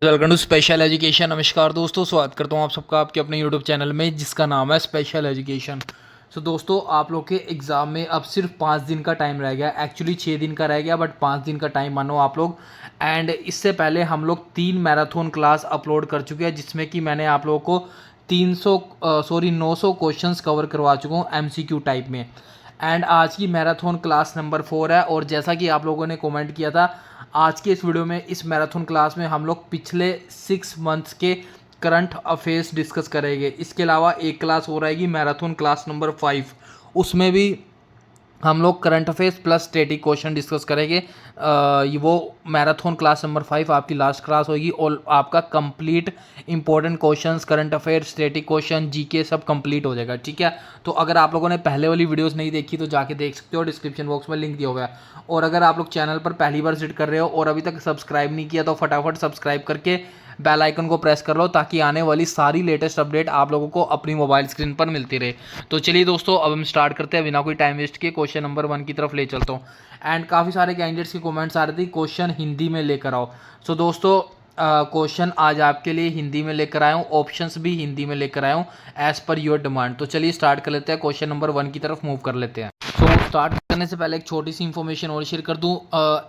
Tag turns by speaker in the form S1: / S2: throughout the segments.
S1: Welcome to special education. नमस्कार दोस्तों, स्वागत करता हूँ आप सबका आपके अपने यूट्यूब चैनल में जिसका नाम है स्पेशल एजुकेशन। सो दोस्तों, आप लोग के एग्ज़ाम में अब सिर्फ 5 दिन का टाइम रह गया। एक्चुअली 6 दिन का रह गया, बट 5 दिन का टाइम मानो आप लोग। एंड इससे पहले हम लोग 3 मैराथन क्लास अपलोड कर चुके हैं, जिसमें कि मैंने आप लोगों को 900 क्वेश्चंस कवर करवा चुका हूँ MCQ टाइप में। एंड आज की मैराथन क्लास नंबर 4 है। और जैसा कि आप लोगों ने कमेंट किया था, आज के इस वीडियो में इस मैराथन क्लास में हम लोग पिछले 6 मंथ्स के करंट अफेयर्स डिस्कस करेंगे। इसके अलावा एक क्लास हो रहेगी मैराथन क्लास नंबर 5, उसमें भी हम लोग current affairs plus static question discuss करेंगे। वो मैराथन क्लास नंबर 5 आपकी लास्ट क्लास होगी और आपका complete important questions, current affairs, static question, GK सब कंप्लीट हो जाएगा। ठीक है, तो अगर आप लोगों ने पहले वाली वीडियोस नहीं देखी तो जाके देख सकते हो, डिस्क्रिप्शन बॉक्स में लिंक दिया हुआ है। और अगर आप लोग चैनल पर पहली बार विजिट कर रहे हो और अभी तक सब्सक्राइब नहीं किया तो फटाफट सब्सक्राइब करके बेल आइकन को प्रेस कर लो, ताकि आने वाली सारी लेटेस्ट अपडेट आप लोगों को अपनी मोबाइल स्क्रीन पर मिलती रहे। तो चलिए दोस्तों, अब हम स्टार्ट करते हैं बिना कोई टाइम वेस्ट किए। क्वेश्चन नंबर 1 की तरफ ले चलता हूँ। एंड काफ़ी सारे कैंडिडेट्स के कमेंट्स आ रहे थे क्वेश्चन हिंदी में लेकर आओ। सो दोस्तों, क्वेश्चन आज आपके लिए हिंदी में लेकर आया हूँ, ऑप्शंस भी हिंदी में लेकर आया हूँ एज़ पर योर डिमांड। तो चलिए स्टार्ट कर लेते हैं, क्वेश्चन नंबर 1 की तरफ मूव कर लेते हैं। तो स्टार्ट करने से पहले एक छोटी सी इन्फॉर्मेशन और शेयर कर दूं।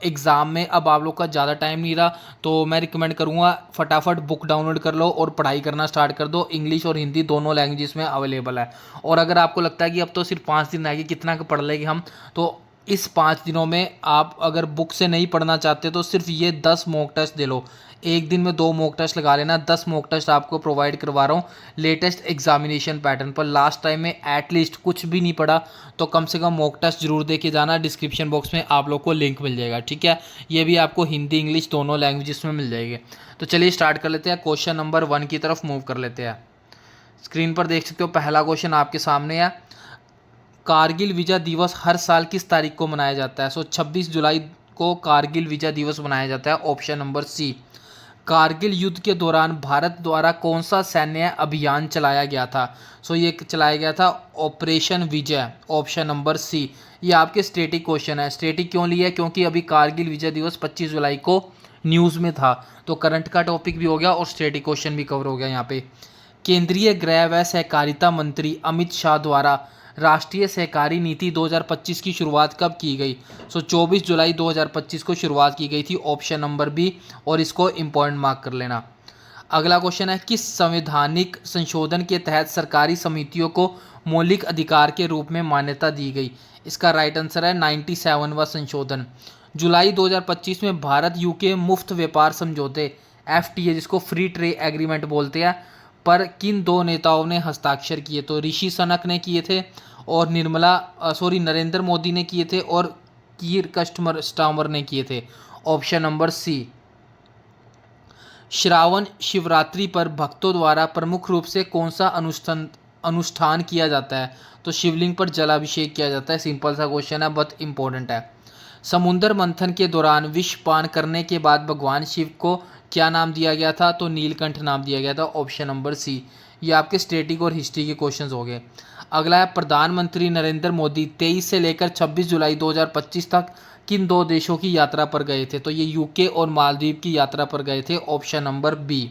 S1: एग्ज़ाम में अब आप लोग का ज़्यादा टाइम नहीं रहा, तो मैं रिकमेंड करूंगा फटाफट बुक डाउनलोड कर लो और पढ़ाई करना स्टार्ट कर दो। इंग्लिश और हिंदी दोनों लैंग्वेजेस में अवेलेबल है। और अगर आपको लगता है कि अब तो सिर्फ 5 दिन रह गए, कितना पढ़ लेंगे हम, तो इस 5 दिनों में आप अगर बुक से नहीं पढ़ना चाहते तो सिर्फ ये 10 मॉक टेस्ट दे लो। एक दिन में 2 मॉक टेस्ट लगा लेना। 10 मॉक टेस्ट आपको प्रोवाइड करवा रहा हूँ लेटेस्ट एग्जामिनेशन पैटर्न पर। लास्ट टाइम में एटलीस्ट कुछ भी नहीं पढ़ा तो कम से कम मॉक टेस्ट जरूर दे के जाना। डिस्क्रिप्शन बॉक्स में आप लोग को लिंक मिल जाएगा। ठीक है, ये भी आपको हिंदी इंग्लिश दोनों लैंग्वेजेस में मिल जाएगी। तो चलिए स्टार्ट कर लेते हैं, क्वेश्चन नंबर 1 की तरफ मूव कर लेते हैं। स्क्रीन पर देख सकते हो, पहला क्वेश्चन आपके सामने है। कारगिल विजय दिवस हर साल किस तारीख को मनाया जाता है? 26 जुलाई को कारगिल विजय दिवस मनाया जाता है। ऑप्शन नंबर सी। कारगिल युद्ध के दौरान भारत द्वारा कौन सा सैन्य अभियान चलाया गया था? ये चलाया गया था operation Vijay. Option number C. ये आपके स्टैटिक क्वेश्चन है। स्टैटिक क्यों लिया है? क्योंकि अभी कारगिल विजय दिवस 25 जुलाई को न्यूज़ में था, तो करंट का टॉपिक भी हो गया और स्टैटिक क्वेश्चन भी कवर हो गया यहाँ पे। केंद्रीय गृह व सहकारिता मंत्री अमित शाह द्वारा राष्ट्रीय सहकारी नीति 2025 की शुरुआत कब की गई? 24 जुलाई 2025 को शुरुआत की गई थी। ऑप्शन नंबर बी, और इसको इम्पॉर्टेंट मार्क कर लेना। अगला क्वेश्चन है, किस संवैधानिक संशोधन के तहत सरकारी समितियों को मौलिक अधिकार के रूप में मान्यता दी गई? इसका राइट आंसर है 97वां संशोधन। जुलाई 2025 में भारत यूके मुफ्त व्यापार समझौते FTA, जिसको फ्री ट्रेड एग्रीमेंट बोलते हैं, पर किन 2 नेताओं ने हस्ताक्षर किए? तो ऋषि सनक ने किए थे और नरेंद्र मोदी ने किए थे और कीर कस्टमर स्टामर ने किए थे। Option number C. Shravan Shivratri पर भक्तों द्वारा प्रमुख रूप से कौन सा अनुष्ठान किया जाता है? तो शिवलिंग पर जलाभिषेक किया जाता है। सिंपल सा क्वेश्चन है, बहुत इंपॉर्टेंट है। समुद्र मंथन के दौरान विष पान करने के बाद भगवान शिव को क्या नाम दिया गया था? तो नीलकंठ नाम दिया गया था। Option number C. ये आपके स्टैटिक और हिस्ट्री के क्वेश्चंस हो गए। अगला है, प्रधानमंत्री नरेंद्र मोदी 23 से लेकर 26 जुलाई 2025 तक किन 2 देशों की यात्रा पर गए थे? तो ये यूके और मालदीव की यात्रा पर गए थे। Option number B.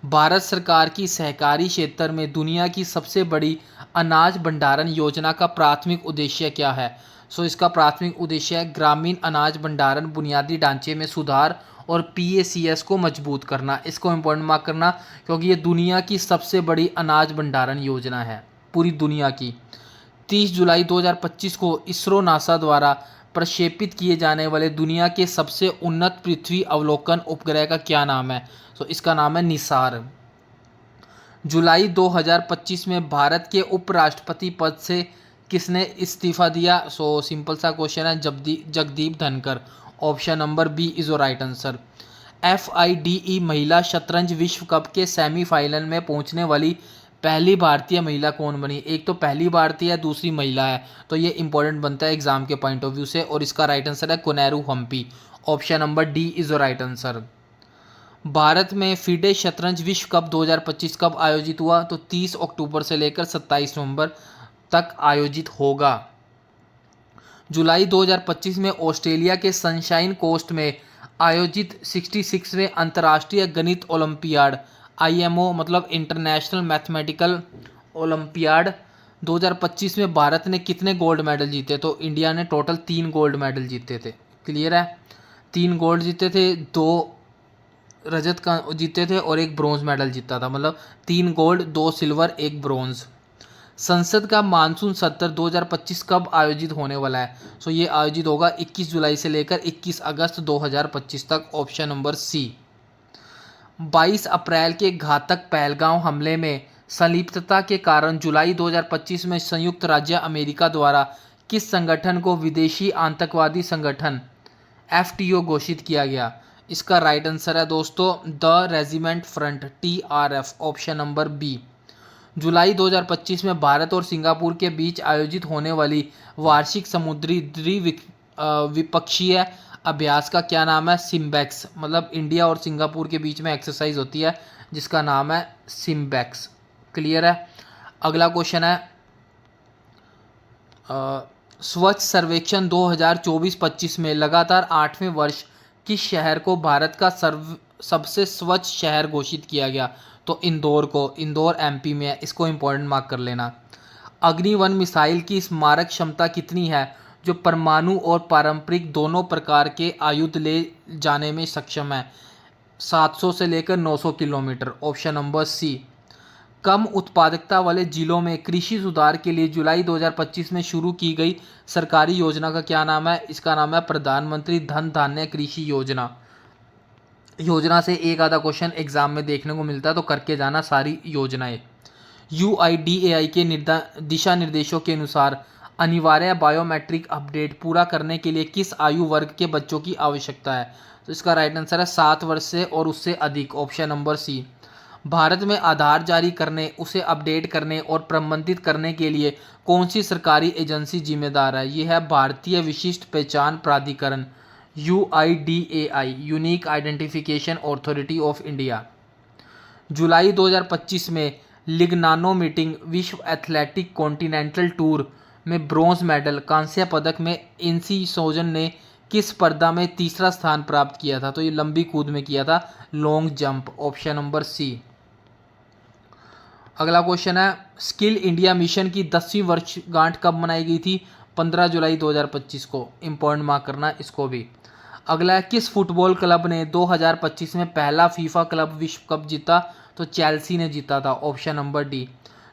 S1: भारत सरकार की सहकारी क्षेत्र में दुनिया की सबसे बड़ी अनाज भंडारण योजना का प्राथमिक उद्देश्य क्या है? इसका प्राथमिक उद्देश्य है ग्रामीण अनाज भंडारण बुनियादी ढांचे में सुधार और PACS को मजबूत करना। इसको इम्पोर्टेंट मार्क करना, क्योंकि ये दुनिया की सबसे बड़ी अनाज भंडारण योजना है पूरी दुनिया की। 30 जुलाई 2025 को इसरो नासा द्वारा प्रक्षेपित किए जाने वाले दुनिया के सबसे उन्नत पृथ्वी अवलोकन उपग्रह का क्या नाम है? इसका नाम है निसार। जुलाई 2025 में भारत के उपराष्ट्रपति पद से किसने इस्तीफा दिया? सिंपल सा क्वेश्चन है, Jagdeep Dhankhar. Option number B is your right answer. FIDE महिला शतरंज विश्व कप के सेमीफाइनल में पहुंचने वाली पहली भारतीय महिला कौन बनी? एक तो पहली भारतीय है, दूसरी महिला है, तो ये इंपॉर्टेंट बनता है एग्जाम के पॉइंट ऑफ व्यू से, और इसका राइट आंसर है Koneru Humpy. Option number D is your right answer. Bharat में FIDE शतरंज विश्व कप 2025 कब आयोजित हुआ? तो 30 अक्टूबर से लेकर 27 नवंबर तक आयोजित होगा। जुलाई 2025 में ऑस्ट्रेलिया के सनशाइन कोस्ट में आयोजित 66वें अंतर्राष्ट्रीय गणित ओलंपियाड IMO मतलब इंटरनेशनल मैथमेटिकल ओलंपियाड 2025 में भारत ने कितने गोल्ड मेडल जीते? तो इंडिया ने टोटल 3 गोल्ड मेडल जीते थे। क्लियर है, 3 गोल्ड जीते थे, 2 रजत का जीते थे और 1 ब्रॉन्ज मेडल जीता था, मतलब 3 गोल्ड 2 सिल्वर 1 ब्रॉन्ज। संसद का मानसून सत्र 2025 कब आयोजित होने वाला है? सो ये आयोजित होगा 21 जुलाई से लेकर 21 अगस्त 2025 तक, ऑप्शन नंबर सी। 22 अप्रैल के घातक पहलगांव हमले में संलिप्तता के कारण जुलाई 2025 में संयुक्त राज्य अमेरिका द्वारा किस संगठन को विदेशी आतंकवादी संगठन FTO घोषित किया गया? इसका राइट आंसर है दोस्तों the regiment front TRF, option number B. जुलाई 2025 में भारत और सिंगापुर के बीच आयोजित होने वाली वार्षिक समुद्री द्विपक्षीय अभ्यास का क्या नाम है? सिम्बैक्स, मतलब इंडिया और सिंगापुर के बीच में एक्सरसाइज होती है जिसका नाम है सिम्बैक्स। क्लियर है। अगला क्वेश्चन है स्वच्छ सर्वेक्षण 2024-25 में लगातार 8वें वर्ष किस शहर को भारत का सबसे स्वच्छ शहर घोषित किया गया? तो इंदौर को, इंदौर MP में है, इसको इम्पोर्टेंट मार्क कर लेना। अग्नि-1 मिसाइल की स्मारक क्षमता कितनी है जो परमाणु और पारंपरिक दोनों प्रकार के आयुध ले जाने में सक्षम है? 700 से लेकर 900 किलोमीटर, ऑप्शन नंबर सी। कम उत्पादकता वाले जिलों में कृषि सुधार के लिए जुलाई 2025 में शुरू की गई सरकारी योजना का क्या नाम है? इसका नाम है प्रधानमंत्री धन धान्य कृषि योजना। योजना से एक आधा क्वेश्चन एग्जाम में देखने को मिलता है, तो करके जाना सारी योजनाएं। UIDAI के दिशा निर्देशों के अनुसार अनिवार्य बायोमेट्रिक अपडेट पूरा करने के लिए किस आयु वर्ग के बच्चों की आवश्यकता है? तो इसका राइट आंसर है 7 वर्ष से और उससे अधिक, ऑप्शन नंबर सी। भारत में आधार जारी करने, उसे अपडेट करने और प्रबंधित करने के लिए कौन सी सरकारी एजेंसी जिम्मेदार है? ये है भारतीय विशिष्ट पहचान प्राधिकरण UIDAI, unique identification authority of India. जुलाई 2025 में लिग्नानो मीटिंग विश्व एथलेटिक कॉन्टिनेंटल टूर में ब्रॉन्ज मेडल कांस्य पदक में इनसी सोजन ने किस स्पर्धा में तीसरा स्थान प्राप्त किया था? तो ये लंबी कूद में किया था, long jump, option number C. अगला क्वेश्चन है स्किल इंडिया मिशन की 10वीं वर्षगांठ कब मनाई गई थी? 15 जुलाई 2025 को, इम्पोर्टेंट मार्क करना इसको भी। अगला है किस फुटबॉल क्लब ने 2025 में पहला फीफा क्लब विश्व कप जीता? तो चेल्सी ने जीता था, ऑप्शन नंबर डी।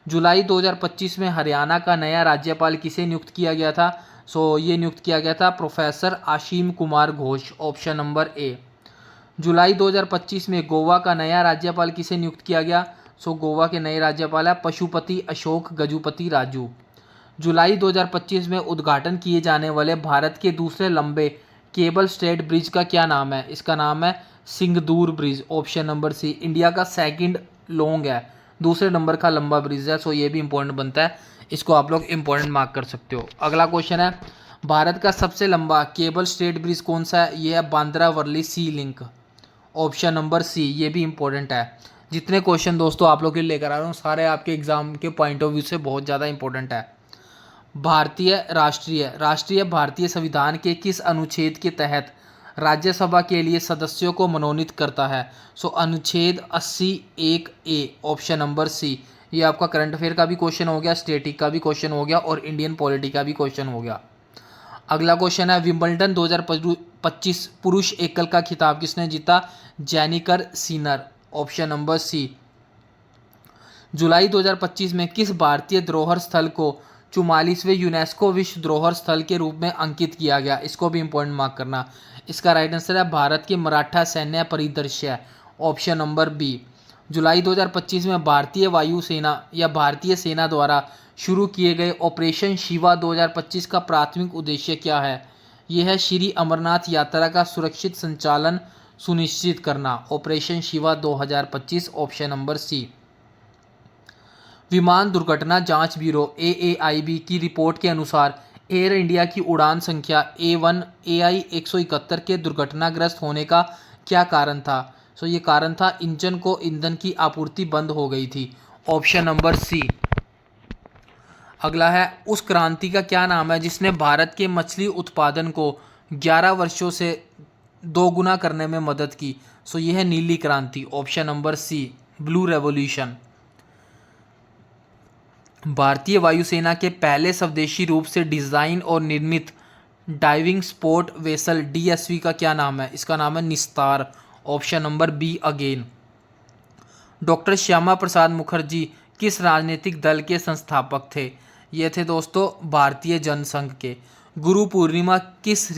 S1: जुलाई 2025 में हरियाणा का नया राज्यपाल किसे नियुक्त किया गया था? सो ये नियुक्त किया गया था professor Ashim Kumar Ghosh, option number A. जुलाई 2025 में गोवा का नया राज्यपाल किसे नियुक्त किया गया? सो गोवा के नए राज्यपाल है पशुपति अशोक गजूपति राजू। जुलाई 2025 में उद्घाटन किए जाने वाले भारत के दूसरे लंबे केबल स्ट्रेट ब्रिज का क्या नाम है? इसका नाम है Sigandur bridge, option number C. India का सेकंड लॉन्ग है, दूसरे नंबर का लंबा ब्रिज है, सो ये भी इंपॉर्टेंट बनता है, इसको आप लोग इंपॉर्टेंट मार्क कर सकते हो। अगला क्वेश्चन है भारत का सबसे लंबा केबल स्ट्रेट ब्रिज कौन सा है? ये है बांद्रा वर्ली सी लिंक, ऑप्शन नंबर सी। ये भी इंपॉर्टेंट है। जितने क्वेश्चन दोस्तों आप लोग के लिए लेकर आ रहा हूँ सारे आपके एग्जाम के पॉइंट ऑफ व्यू से बहुत ज़्यादा इंपॉर्टेंट है। राष्ट्रीय भारतीय संविधान के किस अनुच्छेद के तहत राज्यसभा के लिए सदस्यों को मनोनीत करता है? सो अनुच्छेद 80(1)(a), ऑप्शन नंबर सी। ये आपका करंट अफेयर का भी क्वेश्चन हो गया, स्टैटिक का भी क्वेश्चन हो गया और इंडियन पॉलिटी का भी क्वेश्चन हो गया। अगला क्वेश्चन है विंबलडन 2025 पुरुष एकल का खिताब किसने जीता? जेनिकर सिनर, ऑप्शन नंबर सी। जुलाई 2025 में किस भारतीय धरोहर स्थल को 44वें यूनेस्को विश्व धरोहर स्थल के रूप में अंकित किया गया? इसको भी इंपॉर्टेंट मार्क करना। इसका राइट आंसर है भारत के मराठा सैन्य परिदृश्य, ऑप्शन नंबर बी। जुलाई 2025 में भारतीय वायुसेना या भारतीय सेना द्वारा शुरू किए गए ऑपरेशन शिवा 2025 का प्राथमिक उद्देश्य क्या है? यह है श्री अमरनाथ यात्रा का सुरक्षित संचालन सुनिश्चित करना, operation Shiva 2025, option number C. विमान दुर्घटना जांच ब्यूरो AAIB की रिपोर्ट के अनुसार एयर इंडिया की उड़ान संख्या A1 AI 171 के दुर्घटनाग्रस्त होने का क्या कारण था? सो ये कारण था इंजन को ईंधन की आपूर्ति बंद हो गई थी, ऑप्शन नंबर सी। अगला है उस क्रांति का क्या नाम है जिसने भारत के मछली उत्पादन को 11 वर्षों से दोगुना करने में मदद की? सो ये है नीली क्रांति, option number C, blue revolution. भारतीय वायुसेना के पहले स्वदेशी रूप से डिज़ाइन और निर्मित डाइविंग स्पोर्ट वेसल डीएसवी का क्या नाम है? इसका नाम है Nistar, option number B again. Doctor Shyama Prasad Mukherjee किस राजनीतिक दल के संस्थापक थे? ये थे दोस्तों भारतीय जनसंघ के। गुरु पूर्णिमा किस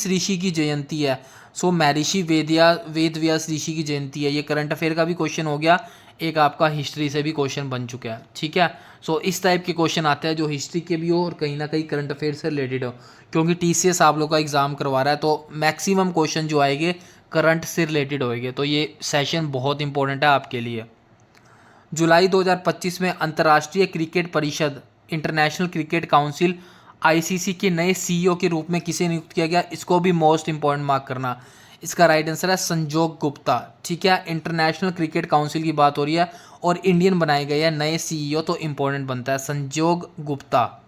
S1: ऋषि की जयंती है? सो महर्षि वेदव्यास ऋषि की जयंती है। ये करंट अफेयर का भी क्वेश्चन हो गया, एक आपका हिस्ट्री से भी क्वेश्चन बन चुका है, ठीक है। सो इस टाइप के क्वेश्चन आते हैं जो हिस्ट्री के भी हो और कहीं ना कहीं करंट अफेयर से रिलेटेड हो, क्योंकि टीसीएस आप लोग का एग्जाम करवा रहा है, तो मैक्सिमम क्वेश्चन जो आएंगे करंट से रिलेटेड होएंगे। तो ये सेशन बहुत इंपॉर्टेंट है आपके लिए। जुलाई 2025 में अंतर्राष्ट्रीय क्रिकेट परिषद इंटरनेशनल क्रिकेट काउंसिल आईसीसी के नए सीईओ के रूप में किसे नियुक्त किया गया? इसको भी मोस्ट इंपॉर्टेंट मार्क करना। इसका राइट आंसर है संजोग गुप्ता, ठीक है। इंटरनेशनल क्रिकेट काउंसिल की बात हो रही है और इंडियन बनाए गए हैं नए सीईओ, तो इंपॉर्टेंट बनता है संजोग गुप्ता।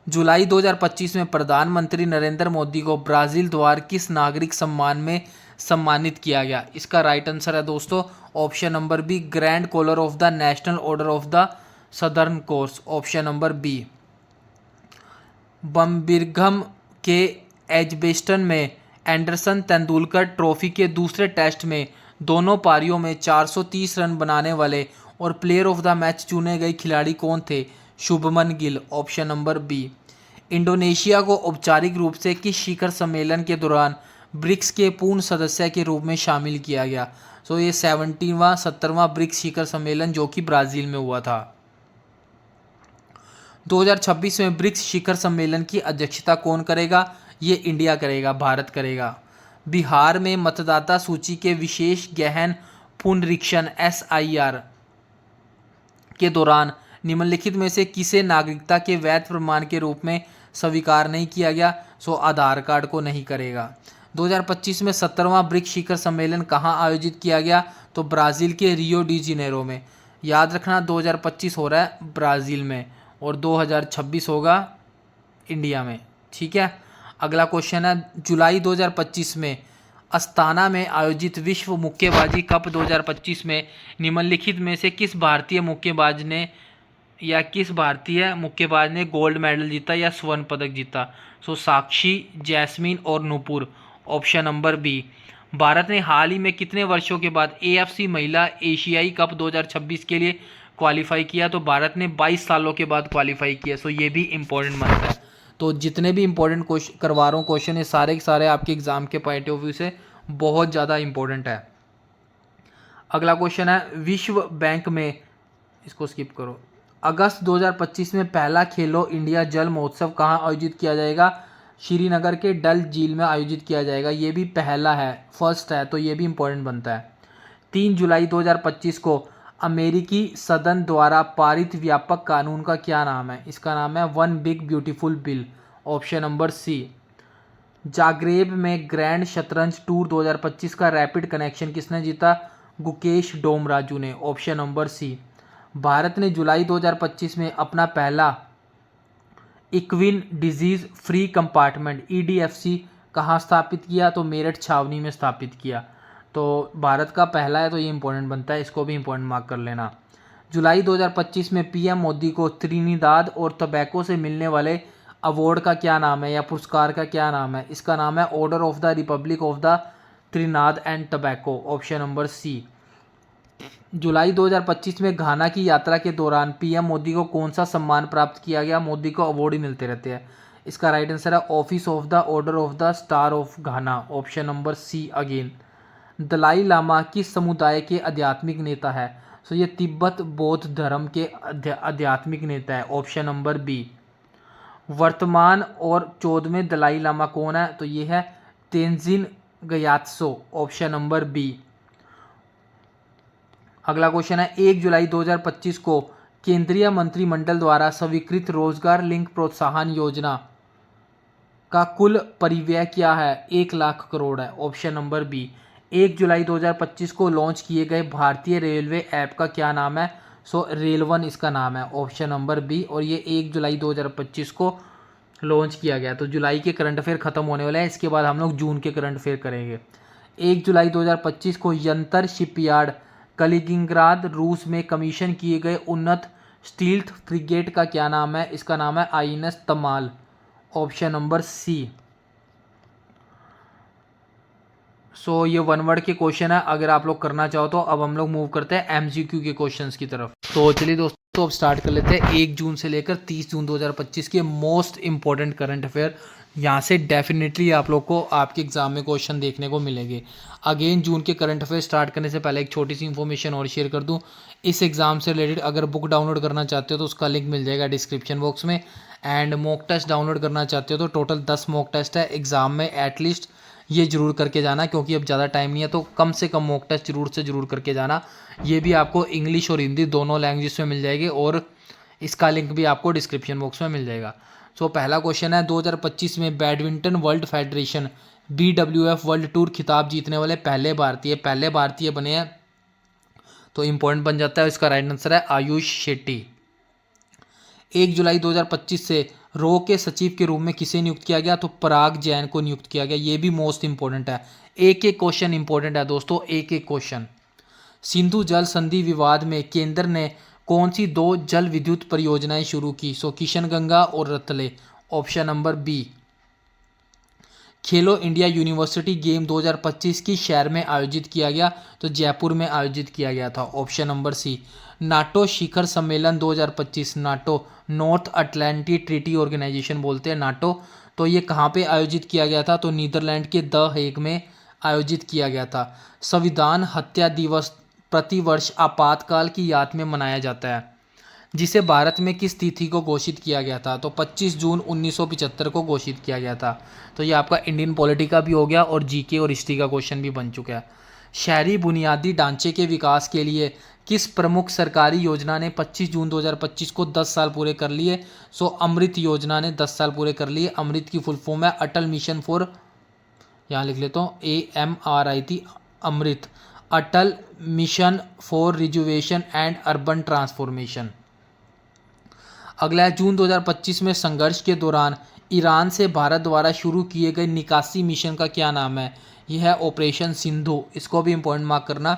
S1: जुलाई 2025 में प्रधानमंत्री नरेंद्र मोदी को ब्राज़ील द्वारा किस नागरिक सम्मान में सम्मानित किया गया? इसका राइट आंसर है दोस्तों option number B, grand collar of the national order of the southern cross, option number B. Birmingham के एजबेस्टन में एंडरसन तेंदुलकर ट्रॉफी के दूसरे टेस्ट में दोनों पारियों में 430 रन बनाने वाले और प्लेयर ऑफ द मैच चुने गए खिलाड़ी कौन थे? Shubman Gill, option number B. Indonesia को औपचारिक रूप से किस शिखर सम्मेलन के दौरान ब्रिक्स के पूर्ण सदस्य के रूप में शामिल किया गया? सो ये 70वां ब्रिक्स शिखर सम्मेलन जो कि ब्राज़ील में हुआ था। 2026 में ब्रिक्स शिखर सम्मेलन की अध्यक्षता कौन करेगा? ये इंडिया करेगा, भारत करेगा। बिहार में मतदाता सूची के विशेष गहन पुनरीक्षण SIR के दौरान निम्नलिखित में से किसे नागरिकता के वैध प्रमाण के रूप में स्वीकार नहीं किया गया? सो आधार कार्ड को नहीं करेगा। 2025 में 70वां ब्रिक्स शिखर सम्मेलन कहाँ आयोजित किया गया? तो ब्राज़ील के रियो डी जेनेरो में। याद रखना 2025 हो रहा है ब्राज़ील में और 2026 होगा इंडिया में, ठीक है। अगला क्वेश्चन है जुलाई 2025 में अस्ताना में आयोजित विश्व मुक्केबाजी कप 2025 में निम्नलिखित में से किस भारतीय मुक्केबाज ने गोल्ड मेडल जीता या स्वर्ण पदक जीता? सो साक्षी, जैस्मीन और Nupur, option number B. Bharat ने हाल ही में कितने वर्षों के बाद AFC महिला एशियाई कप 2026 के लिए क्वालिफाई किया? तो भारत ने 22 सालों के बाद क्वालिफाई किया। सो ये भी इंपॉर्टेंट बनता है। तो जितने भी इंपॉर्टेंट क्वेश्चन करवा रहा हूँ क्वेश्चन, ये सारे के सारे आपके एग्जाम के पॉइंट ऑफ व्यू से बहुत ज़्यादा इंपॉर्टेंट है। अगला क्वेश्चन है विश्व बैंक में, इसको स्किप करो, अगस्त 2025 में पहला खेलो इंडिया जल महोत्सव कहाँ आयोजित किया जाएगा? श्रीनगर के डल झील में आयोजित किया जाएगा। ये भी पहला है, फर्स्ट है, तो ये भी इंपॉर्टेंट बनता है। 3 जुलाई 2025 को अमेरिकी सदन द्वारा पारित व्यापक कानून का क्या नाम है? इसका नाम है one big beautiful bill, option number C. Zagreb में ग्रैंड शतरंज टूर 2025 का रैपिड कनेक्शन किसने जीता? गुकेश डोमराजू ने, ऑप्शन नंबर सी। भारत ने जुलाई 2025 में अपना पहला equine disease free compartment EDFC कहाँ स्थापित किया? तो मेरठ छावनी में स्थापित किया। तो भारत का पहला है, तो ये इंपॉर्टेंट बनता है, इसको भी इंपॉर्टेंट मार्क कर लेना। जुलाई 2025 में PM मोदी को त्रिनिदाद और टबैको से मिलने वाले अवार्ड का क्या नाम है या पुरस्कार का क्या नाम है? इसका नाम है order of the Republic of the त्रिनाद and tobacco, option number सी। जुलाई 2025 में घाना की यात्रा के दौरान PM मोदी को कौन सा सम्मान प्राप्त किया गया? मोदी को अवार्ड ही मिलते रहते हैं। इसका राइट आंसर है office of the order of the star of Ghana, option number C again. Dalai Lama किस समुदाय के आध्यात्मिक नेता है? सो ये तिब्बत बौद्ध धर्म के आध्यात्मिक नेता है, ऑप्शन नंबर बी। वर्तमान और 14वें दलाई लामा कौन है? तो ये है Tenzin Gyatso, option number B. अगला क्वेश्चन है 1 जुलाई 2025 को केंद्रीय मंत्रिमंडल द्वारा स्वीकृत रोजगार लिंक प्रोत्साहन योजना का कुल परिव्यय क्या है? 1 लाख करोड़ है, ऑप्शन नंबर बी। 1 जुलाई 2025 को लॉन्च किए गए भारतीय रेलवे ऐप का क्या नाम है? सो रेल वन इसका नाम है, ऑप्शन नंबर बी। और ये 1 जुलाई 2025 को लॉन्च किया गया। तो जुलाई के करंट अफेयर ख़त्म होने वाला है, इसके बाद हम लोग जून के करंट अफेयर करेंगे। 1 जुलाई 2025 को यंतर शिपयार्ड कलिनिंग्राद रूस में कमीशन किए गए उन्नत स्टील्थ फ्रिगेट का क्या नाम है? इसका नाम है INS तमाल, ऑप्शन नंबर सी। सो ये वन वर्ड के क्वेश्चन है, अगर आप लोग करना चाहो तो। अब हम लोग मूव करते हैं MCQ के क्वेश्चंस की तरफ। तो चलिए दोस्तों, अब स्टार्ट कर लेते हैं 1 जून से लेकर 30 जून 2025 के मोस्ट इंपॉर्टेंट करंट अफेयर। यहाँ से डेफिनेटली आप लोग को आपके एग्जाम में क्वेश्चन देखने को मिलेंगे। अगेन जून के करंट अफेयर स्टार्ट करने से पहले एक छोटी सी इन्फॉर्मेशन और शेयर कर दूँ। इस एग्जाम से रिलेटेड अगर बुक डाउनलोड करना चाहते हो तो उसका लिंक मिल जाएगा डिस्क्रिप्शन बॉक्स में। एंड मॉक टेस्ट डाउनलोड करना चाहते हो तो टोटल 10 मॉक टेस्ट है एग्जाम में, एटलीस्ट ये जरूर करके जाना, क्योंकि अब ज़्यादा टाइम नहीं है। तो कम से कम मॉक टेस्ट जरूर करके जाना। ये भी आपको इंग्लिश और हिंदी दोनों लैंग्वेज में मिल जाएगी, और इसका लिंक भी आपको डिस्क्रिप्शन बॉक्स में मिल जाएगा। सो पहला क्वेश्चन है, 2025 में badminton world federation BWF world tour खिताब जीतने वाले पहले भारतीय बने हैं। तो इंपॉर्टेंट बन जाता है, इसका राइट आंसर है आयुष शेट्टी। 1 जुलाई 2025 से रो के सचिव के रूप में किसे नियुक्त किया गया? तो पराग जैन को नियुक्त किया गया। ये भी मोस्ट इंपॉर्टेंट है, एक एक क्वेश्चन इंपॉर्टेंट है दोस्तों, एक एक क्वेश्चन। सिंधु जल संधि विवाद में केंद्र ने कौन सी 2 जल विद्युत परियोजनाएं शुरू की? सो किशनगंगा और रतले, ऑप्शन नंबर बी। खेलो इंडिया यूनिवर्सिटी गेम 2025 की शहर में आयोजित किया गया? तो जयपुर में आयोजित किया गया था, ऑप्शन नंबर सी। नाटो शिखर सम्मेलन 2025, NATO North Atlantic Treaty Organization बोलते हैं नाटो, तो ये कहाँ पे आयोजित किया गया था? तो नीदरलैंड के द हेग में आयोजित किया गया था। संविधान हत्या दिवस प्रतिवर्ष आपातकाल की याद में मनाया जाता है, जिसे भारत में किस तिथि को घोषित किया गया था? तो 25 जून 1975 को घोषित किया गया था। तो ये आपका इंडियन पॉलिटी का भी हो गया और जीके और हिस्ट्री का क्वेश्चन भी बन चुका है। शहरी बुनियादी ढांचे के विकास के लिए किस प्रमुख सरकारी योजना ने 25 जून 2025 को 10 साल पूरे कर लिए? सो अमृत योजना ने 10 साल पूरे कर लिए। अमृत की फुल फॉर्म है अटल मिशन फॉर, यहाँ लिख लेता हूँ AMRIT, Amrit, Atal mission for rejuvenation and urban transformation. अगला है, जून 2025 में संघर्ष के दौरान ईरान से भारत द्वारा शुरू किए गए निकासी मिशन का क्या नाम है? यह है ऑपरेशन सिंधु, इसको भी इम्पोर्टेंट मार्क करना।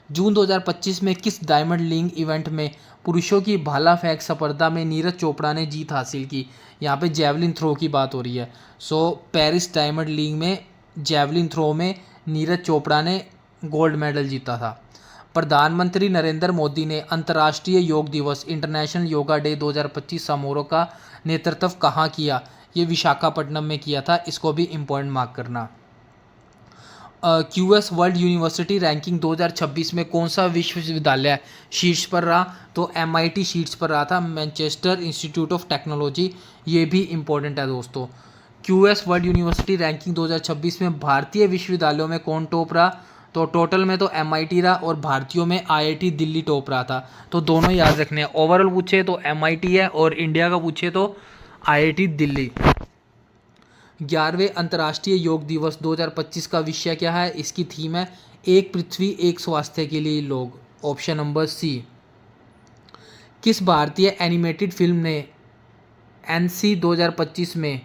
S1: जून 2025 में किस डायमंड लीग इवेंट में पुरुषों की भाला फेंक स्पर्धा में नीरज चोपड़ा ने जीत हासिल की? यहाँ पे जेवलिन थ्रो की बात हो रही है। सो पेरिस डायमंड लीग में जेवलिन थ्रो में नीरज चोपड़ा ने गोल्ड मेडल जीता था। प्रधानमंत्री नरेंद्र मोदी ने अंतर्राष्ट्रीय योग दिवस इंटरनेशनल योगा डे 2025 समारोह का नेतृत्व कहाँ किया? ये विशाखापट्टनम में किया था, इसको भी इम्पोर्टेंट मार्क करना। QS वर्ल्ड यूनिवर्सिटी रैंकिंग 2026 में कौन सा विश्वविद्यालय शीर्ष पर रहा? तो MIT शीर्ष पर रहा था, मैनचेस्टर इंस्टीट्यूट ऑफ टेक्नोलॉजी। ये भी इम्पोर्टेंट है दोस्तों। QS वर्ल्ड यूनिवर्सिटी रैंकिंग 2026 में भारतीय विश्वविद्यालयों में कौन टॉप रहा? तो टोटल में तो MIT रहा और भारतीयों में IIT दिल्ली टॉप रहा था। तो दोनों याद रखने हैं, ओवरऑल पूछे तो MIT है और इंडिया का पूछे तो IIT दिल्ली। 11वें अंतर्राष्ट्रीय योग दिवस 2025 का विषय क्या है? इसकी थीम है एक पृथ्वी एक स्वास्थ्य के लिए लोग, ऑप्शन नंबर सी। किस भारतीय एनिमेटेड फिल्म ने NC 2025 में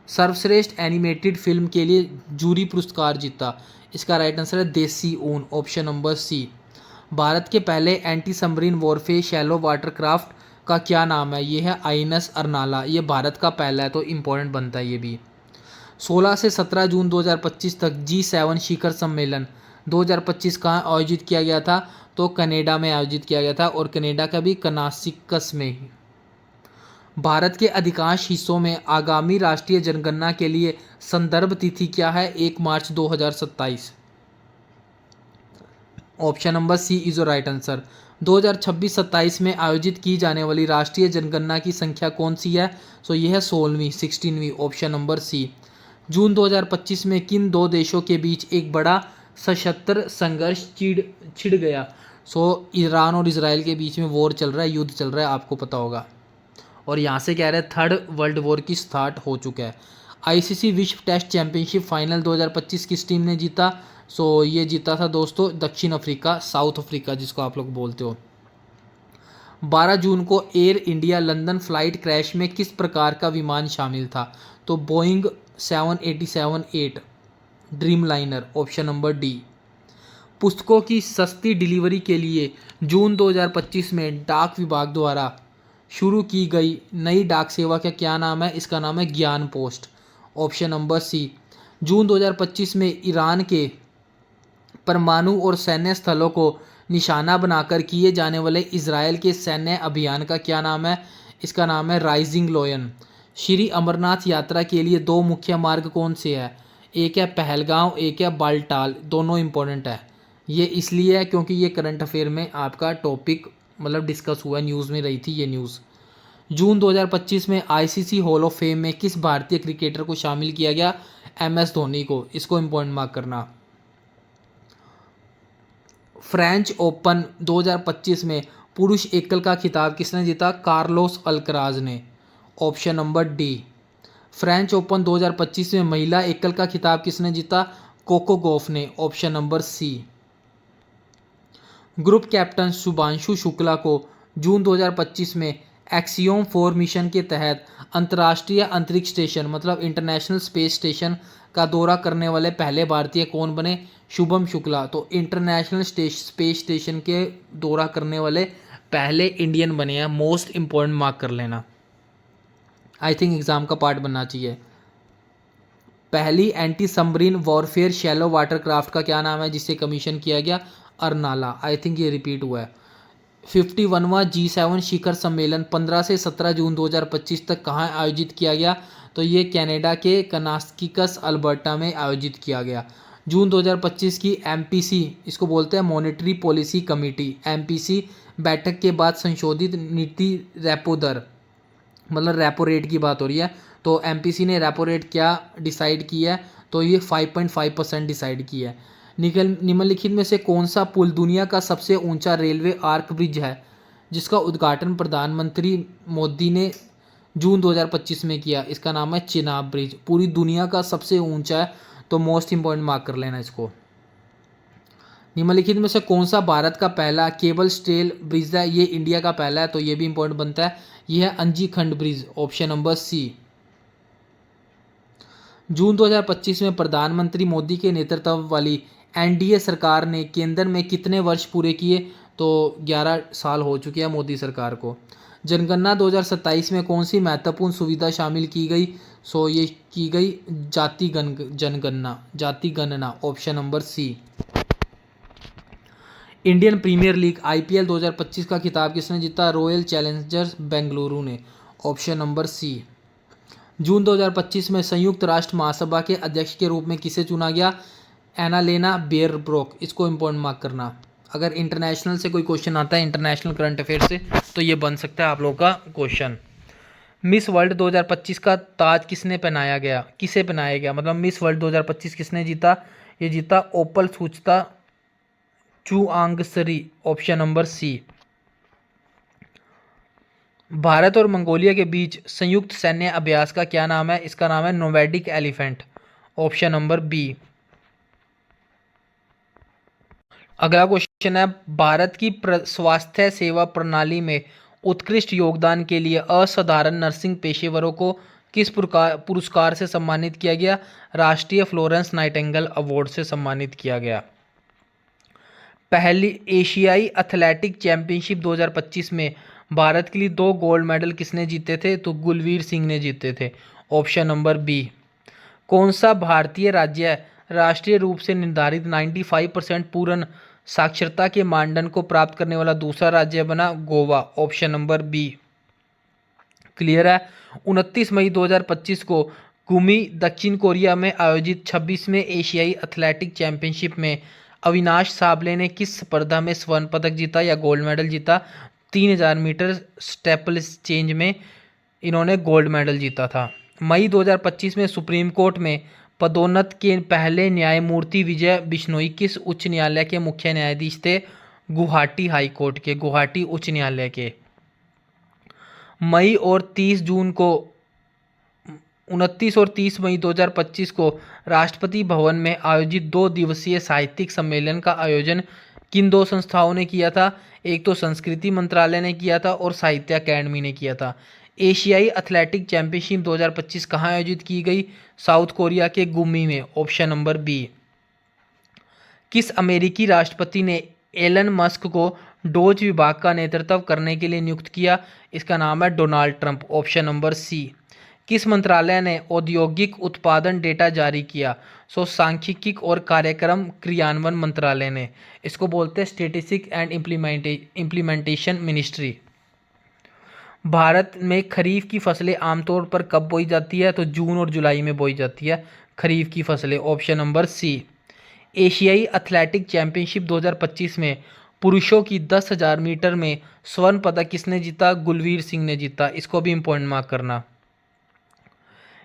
S1: सर्वश्रेष्ठ एनिमेटेड फिल्म के लिए जूरी पुरस्कार जीता? इसका राइट आंसर है देसी ऊन, ऑप्शन नंबर सी। भारत के पहले anti submarine warfare shallow watercraft का क्या नाम है? ये है INS अर्नाला, ये भारत का पहला है, तो इम्पोर्टेंट बनता है ये भी। 16 से 17 जून 2025 तक G7 शिखर सम्मेलन 2025 कहाँ आयोजित किया गया था? तो कनाडा में आयोजित किया गया था, और कनाडा का भी कनासिकस में। भारत के अधिकांश हिस्सों में आगामी राष्ट्रीय जनगणना के लिए संदर्भ तिथि क्या है? 1 मार्च 2027, option number C is the right answer. 2026-27 में आयोजित की जाने वाली राष्ट्रीय जनगणना की संख्या कौन सी है? सो यह है 16वीं, ऑप्शन नंबर सी। जून 2025 में किन 2 देशों के बीच एक बड़ा सशस्त्र संघर्ष छिड़ गया? सो ईरान और इजराइल के बीच में वॉर चल रहा है, युद्ध चल रहा है, आपको पता होगा। और यहाँ से कह रहे हैं 3rd वर्ल्ड वॉर की स्टार्ट हो चुका है। ICC विश्व टेस्ट चैंपियनशिप फाइनल 2025 किस टीम ने जीता? सो ये जीता था दोस्तों दक्षिण अफ्रीका, साउथ अफ्रीका जिसको आप लोग बोलते हो। 12 जून को air India London flight crash में किस प्रकार का विमान शामिल था? तो Boeing 787-8 dream liner, option number D. पुस्तकों की सस्ती डिलीवरी के लिए जून 2025 में डाक विभाग द्वारा शुरू की गई नई डाक सेवा का क्या नाम है? इसका नाम है ज्ञान पोस्ट, ऑप्शन नंबर सी। जून 2025 में ईरान के परमाणु और सैन्य स्थलों को निशाना बनाकर किए जाने वाले इजरायल के सैन्य अभियान का क्या नाम है? इसका नाम है राइजिंग लॉयन। श्री अमरनाथ यात्रा के लिए दो मुख्य मार्ग कौन से हैं? एक है पहलगांव, एक है बालटाल। दोनों इंपॉर्टेंट है। ये इसलिए है क्योंकि ये करंट अफेयर में आपका टॉपिक मतलब डिस्कस हुआ, न्यूज़ में रही थी ये न्यूज़। जून 2025 में आईसीसी हॉल ऑफ फेम में किस भारतीय क्रिकेटर को शामिल किया गया? एमएस धोनी को। इसको इम्पोर्टेंट मार्क करना। फ्रेंच ओपन 2025 में पुरुष एकल का खिताब किसने जीता? कार्लोस अल्कराज ने, option number D. French Open 2025 में महिला एकल का खिताब किसने जीता? कोको गॉफ ने, option number C. Group captain Shubhanshu Shukla को जून 2025 में एक्सियोम 4 मिशन के तहत अंतर्राष्ट्रीय अंतरिक्ष स्टेशन मतलब इंटरनेशनल स्पेस स्टेशन का दौरा करने वाले पहले भारतीय कौन बने? शुभम शुक्ला। तो इंटरनेशनल स्पेस स्टेशन के दौरा करने वाले पहले इंडियन बने हैं। मोस्ट इम्पोर्टेंट मार्क कर लेना, आई थिंक एग्जाम का पार्ट बनना चाहिए। पहली anti submarine warfare shallow water craft का क्या नाम है जिसे कमीशन किया गया? अरनाला। आई थिंक ये रिपीट हुआ है। 51वां G7 शिखर सम्मेलन 15 से 17 जून 2025 तक कहाँ आयोजित किया गया? तो ये कनाडा के कनास्किकस अल्बर्टा में आयोजित किया गया। जून 2025 की MPC, इसको बोलते हैं मॉनेटरी पॉलिसी कमेटी, MPC बैठक के बाद संशोधित नीति रेपो दर मतलब रेपो रेट की बात हो रही है। तो MPC ने रेपो रेट क्या डिसाइड किया है? तो ये 5.5% डिसाइड किया है। निम्नलिखित में से कौन सा पुल दुनिया का सबसे ऊंचा रेलवे आर्क ब्रिज है जिसका उद्घाटन प्रधानमंत्री मोदी ने जून 2025 में किया? इसका नाम है चिनाब ब्रिज। पूरी दुनिया का सबसे ऊंचा है, तो मोस्ट इंपॉर्टेंट मार्क कर लेना इसको। निम्नलिखित में से कौन सा भारत का पहला केबल स्टेल ब्रिज है? ये इंडिया का पहला है, तो ये भी इंपॉर्टेंट बनता है। ये है अंजी खंड ब्रिज, ऑप्शन नंबर सी। जून 2025 में प्रधानमंत्री मोदी के नेतृत्व वाली NDA सरकार ने केंद्र में कितने वर्ष पूरे किए? तो 11 साल हो चुके हैं मोदी सरकार को। जनगणना 2027 में कौन सी महत्वपूर्ण सुविधा शामिल की गई? सो ये की गई जाति गणना, option number C. Indian Premier League IPL 2025 का खिताब किसने जीता? रॉयल चैलेंजर्स बेंगलुरु ने, ऑप्शन नंबर सी। जून 2025 में संयुक्त राष्ट्र महासभा के अध्यक्ष के रूप में किसे चुना गया? एनालेना बेयरब्रोक। इसको इम्पोर्टेंट मार्क करना। अगर इंटरनेशनल से कोई क्वेश्चन आता है, इंटरनेशनल करंट अफेयर से, तो ये बन सकता है आप लोगों का क्वेश्चन। मिस वर्ल्ड 2025 का ताज किसे पहनाया गया? मतलब मिस वर्ल्ड 2025 किसने जीता? ये जीता ओपल सुचता चुआंगसरी, ऑप्शन नंबर सी। भारत और मंगोलिया के बीच संयुक्त सैन्य अभ्यास का क्या नाम है? इसका नाम है नोवैडिक एलिफेंट, ऑप्शन नंबर बी। अगला क्वेश्चन है, भारत की स्वास्थ्य सेवा प्रणाली में उत्कृष्ट योगदान के लिए असाधारण नर्सिंग पेशेवरों को किस पुरस्कार से सम्मानित किया गया? राष्ट्रीय फ्लोरेंस नाइटिंगेल अवार्ड से सम्मानित किया गया। पहली एशियाई एथलेटिक चैंपियनशिप 2025 में भारत के लिए 2 गोल्ड मेडल किसने जीते थे? तो गुलवीर सिंह ने जीते थे, ऑप्शन नंबर बी। कौन सा भारतीय राज्य राष्ट्रीय रूप से निर्धारित 95% पूर्ण साक्षरता के मानदंड को प्राप्त करने वाला दूसरा राज्य बना? Goa, option number B. Clear है। 29 मई 2025 को गुमी दक्षिण कोरिया में आयोजित 26वें एशियाई एथलेटिक चैंपियनशिप में अविनाश साबले ने किस स्पर्धा में स्वर्ण पदक जीता या गोल्ड मेडल जीता? 3000 मीटर स्टेपल चेंज में इन्होंने गोल्ड मेडल जीता था। मई 2025 में सुप्रीम कोर्ट में पदोन्नत के पहले न्यायमूर्ति विजय बिश्नोई किस उच्च न्यायालय के मुख्य न्यायाधीश थे? गुवाहाटी हाई कोर्ट के, गुवाहाटी उच्च न्यायालय के। मई और 30 जून को 29 और 30 मई 2025 को राष्ट्रपति भवन में आयोजित 2 दिवसीय साहित्यिक सम्मेलन का आयोजन किन दो संस्थाओं ने किया था? एक तो संस्कृति मंत्रालय ने किया था और साहित्य अकेडमी ने किया था। एशियाई एथलेटिक चैंपियनशिप 2025 कहाँ आयोजित की गई? साउथ कोरिया के गुमी में, ऑप्शन नंबर बी। किस अमेरिकी राष्ट्रपति ने एलन मस्क को डोज विभाग का नेतृत्व करने के लिए नियुक्त किया? इसका नाम है Donald Trump, option number C. किस मंत्रालय ने औद्योगिक उत्पादन डेटा जारी किया? सांख्यिकी और कार्यक्रम क्रियान्वयन मंत्रालय ने। इसको बोलते हैं statistic and implementation ministry. Bharat में खरीफ की फसलें आमतौर पर कब बोई जाती है? तो जून और जुलाई में बोई जाती है खरीफ की फसलें, ऑप्शन नंबर सी। एशियाई एथलेटिक चैंपियनशिप 2025 में पुरुषों की 10,000 मीटर में स्वर्ण पदक किसने जीता? गुलवीर सिंह ने जीता। इसको भी इम्पोर्टेंट मार्क करना।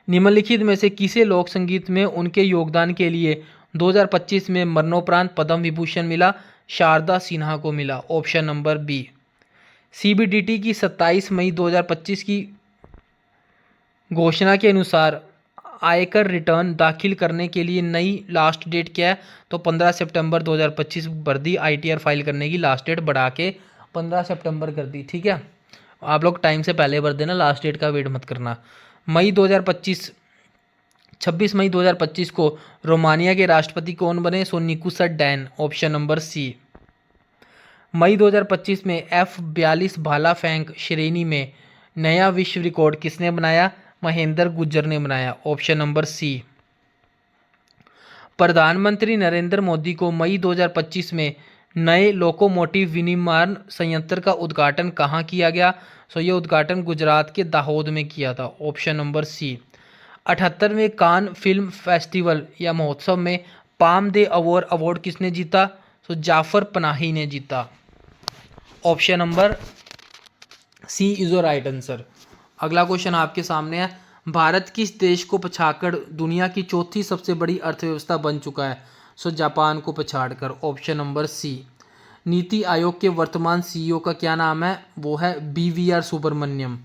S1: निम्नलिखित में से किसे लोक संगीत में उनके योगदान के लिए 2025 में मरणोपरांत पद्म विभूषण मिला? शारदा सिन्हा को मिला, ऑप्शन नंबर बी। सीबीडीटी की 27 मई 2025 की घोषणा के अनुसार आयकर रिटर्न दाखिल करने के लिए नई लास्ट डेट क्या है? तो 15 सितंबर 2025 भर दी। आईटीआर फाइल करने की लास्ट डेट बढ़ा के 15 सितंबर कर दी। ठीक है, आप लोग टाइम से पहले भर देना, लास्ट डेट का वेट मत करना। 26 मई 2025 को रोमानिया के राष्ट्रपति कौन बने? Nicolas Dan, option number C. मई 2025 में F42 भाला फेंक श्रेणी में नया विश्व रिकॉर्ड किसने बनाया? महेंद्र गुज्जर ने बनाया, ऑप्शन नंबर सी। प्रधानमंत्री नरेंद्र मोदी को मई 2025 में नए लोकोमोटिव विनिर्माण संयंत्र का उद्घाटन कहाँ किया गया? ये उद्घाटन गुजरात के दाहोद में किया था, ऑप्शन नंबर सी। 78वें कान फिल्म फेस्टिवल या महोत्सव में पाम दे अवार्ड किसने जीता? जाफर पनाही ने जीता, option number C is the right answer. अगला क्वेश्चन आपके सामने है, भारत किस देश को पछाड़कर दुनिया की चौथी सबसे बड़ी अर्थव्यवस्था बन चुका है? जापान को पछाड़कर, ऑप्शन नंबर सी। नीति आयोग के वर्तमान सीईओ का क्या नाम है? वो है BVR सुब्रमण्यम।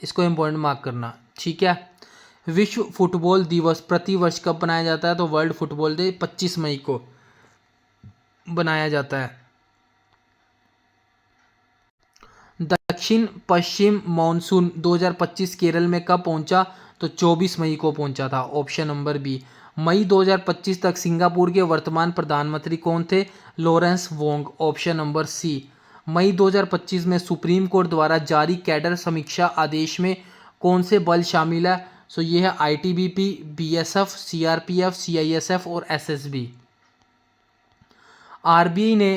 S1: इसको इम्पोर्टेंट मार्क करना, ठीक है। विश्व फुटबॉल दिवस प्रति वर्ष कब बनाया जाता है? तो वर्ल्ड फुटबॉल डे 25 मई को बनाया जाता है। दक्षिण पश्चिम मानसून 2025 केरल में कब पहुंचा? तो 24 मई को पहुंचा था, ऑप्शन नंबर बी। मई 2025 तक सिंगापुर के वर्तमान प्रधानमंत्री कौन थे? Lawrence Wong, option number C. मई 2025 में सुप्रीम कोर्ट द्वारा जारी कैडर समीक्षा आदेश में कौन से बल शामिल है? ये है ITBP, BSF, CRPF, CISF और SSB। RBI ने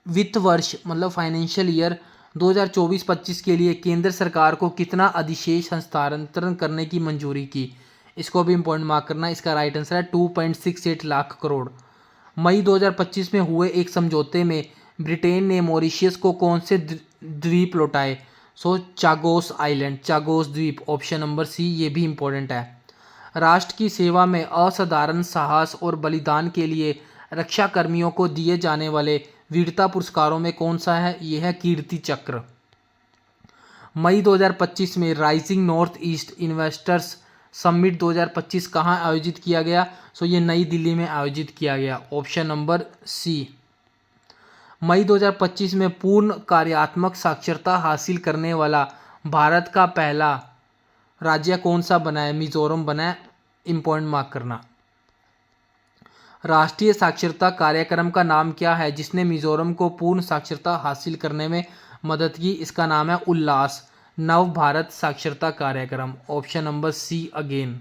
S1: वित्त वर्ष मतलब फाइनेंशियल ईयर 2024-25 के लिए केंद्र सरकार को कितना अधिशेष हस्तांतरण करने की मंजूरी की? इसको भी इम्पोर्टेंट मार्क करना। इसका राइट आंसर है 2.68 लाख करोड़। मई 2025 में हुए एक समझौते में ब्रिटेन ने मॉरिशस को कौन से द्वीप लौटाए? चागोस आइलैंड, चागोस द्वीप, ऑप्शन नंबर सी। ये भी इम्पोर्टेंट है। राष्ट्र की सेवा में असाधारण साहस और बलिदान के लिए रक्षा कर्मियों को दिए जाने वाले वीरता पुरस्कारों में कौन सा है? यह है कीर्ति चक्र। मई 2025 में rising north east investors summit 2025 कहाँ आयोजित किया गया? ये नई दिल्ली में आयोजित किया गया, ऑप्शन नंबर सी। मई 2025 में पूर्ण कार्यात्मक साक्षरता हासिल करने वाला भारत का पहला राज्य कौन सा बना है? मिजोरम बना है, इम्पोर्टेंट मार्क करना। राष्ट्रीय साक्षरता कार्यक्रम का नाम क्या है जिसने मिजोरम को पूर्ण साक्षरता हासिल करने में मदद की? इसका नाम है उल्लास नव भारत साक्षरता कार्यक्रम, ऑप्शन नंबर सी अगेन।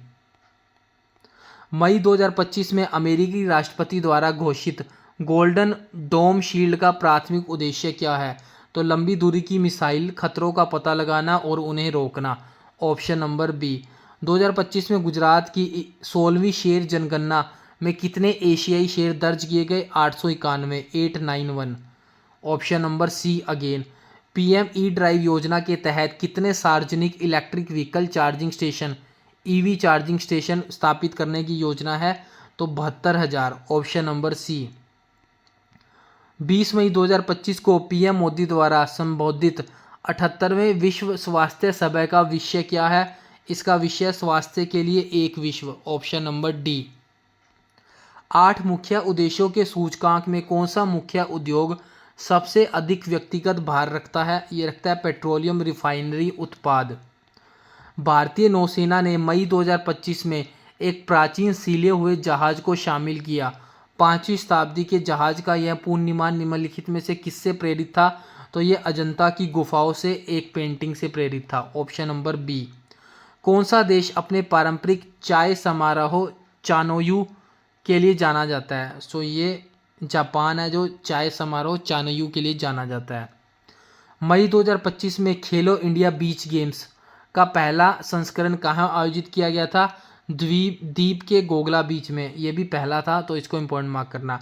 S1: मई 2025 में अमेरिकी राष्ट्रपति द्वारा घोषित गोल्डन डोम शील्ड का प्राथमिक उद्देश्य क्या है? लंबी दूरी की मिसाइल खतरों का पता लगाना और उन्हें रोकना, ऑप्शन नंबर बी। 2025 में गुजरात की 16वीं शेर जनगणना में कितने एशियाई शेर दर्ज किए गए? 891, 891, option number C again. PM E-ड्राइव योजना के तहत कितने सार्वजनिक electric vehicle charging station EV charging station स्थापित करने की योजना है? 72,000, ऑप्शन नंबर सी। 20 मई 2025 को PM मोदी द्वारा संबोधित 78वें विश्व स्वास्थ्य सभा का विषय क्या है? इसका विषय स्वास्थ्य के लिए एक विश्व, ऑप्शन नंबर डी। 8 मुख्य उद्देश्यों के सूचकांक में कौन सा मुख्य उद्योग सबसे अधिक व्यक्तिगत भार रखता है? ये रखता है पेट्रोलियम रिफाइनरी उत्पाद। भारतीय नौसेना ने मई 2025 में एक प्राचीन सीले हुए जहाज को शामिल किया। 5वीं शताब्दी के जहाज का यह पूर्णनिर्माण निम्नलिखित में से किससे प्रेरित था? तो ये अजंता की गुफाओं से एक पेंटिंग से प्रेरित था। Option number B. कौन सा देश अपने पारंपरिक चाय समारोह चानोयू के लिए जाना जाता है? सो ये जापान है जो चाय समारोह चानोयू के लिए जाना जाता है। मई 2025 में खेलो इंडिया बीच गेम्स का पहला संस्करण कहाँ आयोजित किया गया था? द्वीप के गोगला बीच में। ये भी पहला था तो इसको इम्पोर्टेंट मार्क करना।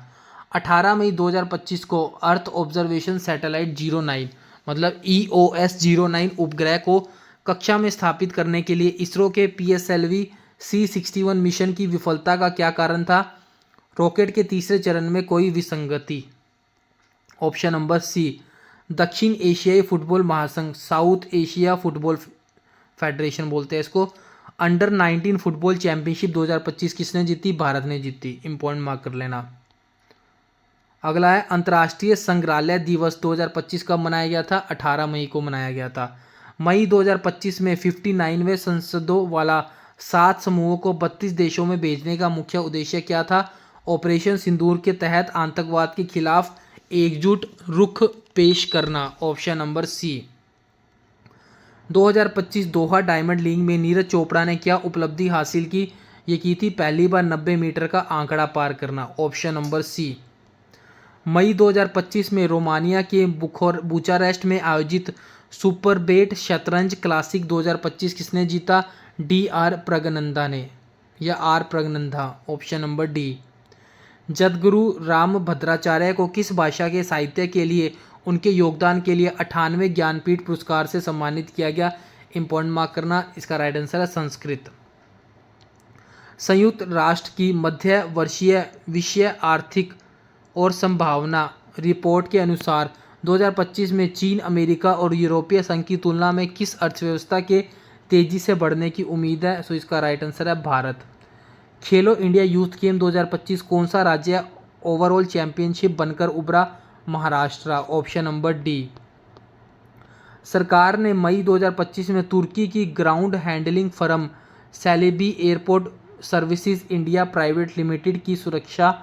S1: 18 मई 2025 को अर्थ ऑब्जर्वेशन सैटेलाइट 09 मतलब EOS-09 उपग्रह को कक्षा में स्थापित करने के लिए इसरो के PSLV C61 मिशन की विफलता का क्या कारण था? रॉकेट के तीसरे चरण में कोई विसंगति। Option number C. दक्षिण एशियाई फुटबॉल महासंघ साउथ एशिया फुटबॉल फेडरेशन बोलते हैं इसको। अंडर 19 फुटबॉल चैंपियनशिप 2025 किसने जीती? भारत ने जीती। इंपॉर्टेंट मार्क कर लेना। अगला है अंतर्राष्ट्रीय संग्रहालय दिवस 2025 कब मनाया गया था? 18 मई को मनाया गया था। मई 2025 में 59वें संसदों वाला 7 समूहों को 32 देशों में भेजने का मुख्य उद्देश्य क्या था? ऑपरेशन सिंदूर के तहत आतंकवाद के खिलाफ एकजुट रुख पेश करना। Option number C. 2025 Doha diamond league में नीरज चोपड़ा ने क्या उपलब्धि हासिल की? ये की थी पहली बार 90 मीटर का आंकड़ा पार करना। Option number C. मई 2025 में रोमानिया के बुचारेस्ट में आयोजित सुपरबेट शतरंज क्लासिक 2025 किसने जीता? DR प्रगनंदा ने या R Praggnanandhaa. Option number D. Jagadguru Rambhadracharya को किस भाषा के साहित्य के लिए उनके योगदान के लिए 98वें ज्ञानपीठ पुरस्कार से सम्मानित किया गया? इंपॉर्टेंट मार्क करना। इसका राइट आंसर है संस्कृत। संयुक्त राष्ट्र की मध्य वर्षीय विषय आर्थिक और संभावना रिपोर्ट के अनुसार 2025 में चीन, अमेरिका और यूरोपीय संघ की तुलना में किस अर्थव्यवस्था के तेजी से बढ़ने की उम्मीद है? सो इसका राइट आंसर है भारत। खेलो इंडिया यूथ गेम 2025 कौन सा राज्य ओवरऑल चैंपियनशिप बनकर उभरा? महाराष्ट्र। Option number D. सरकार ने मई 2025 में तुर्की की ground handling firm Celebi airport services India private limited की सुरक्षा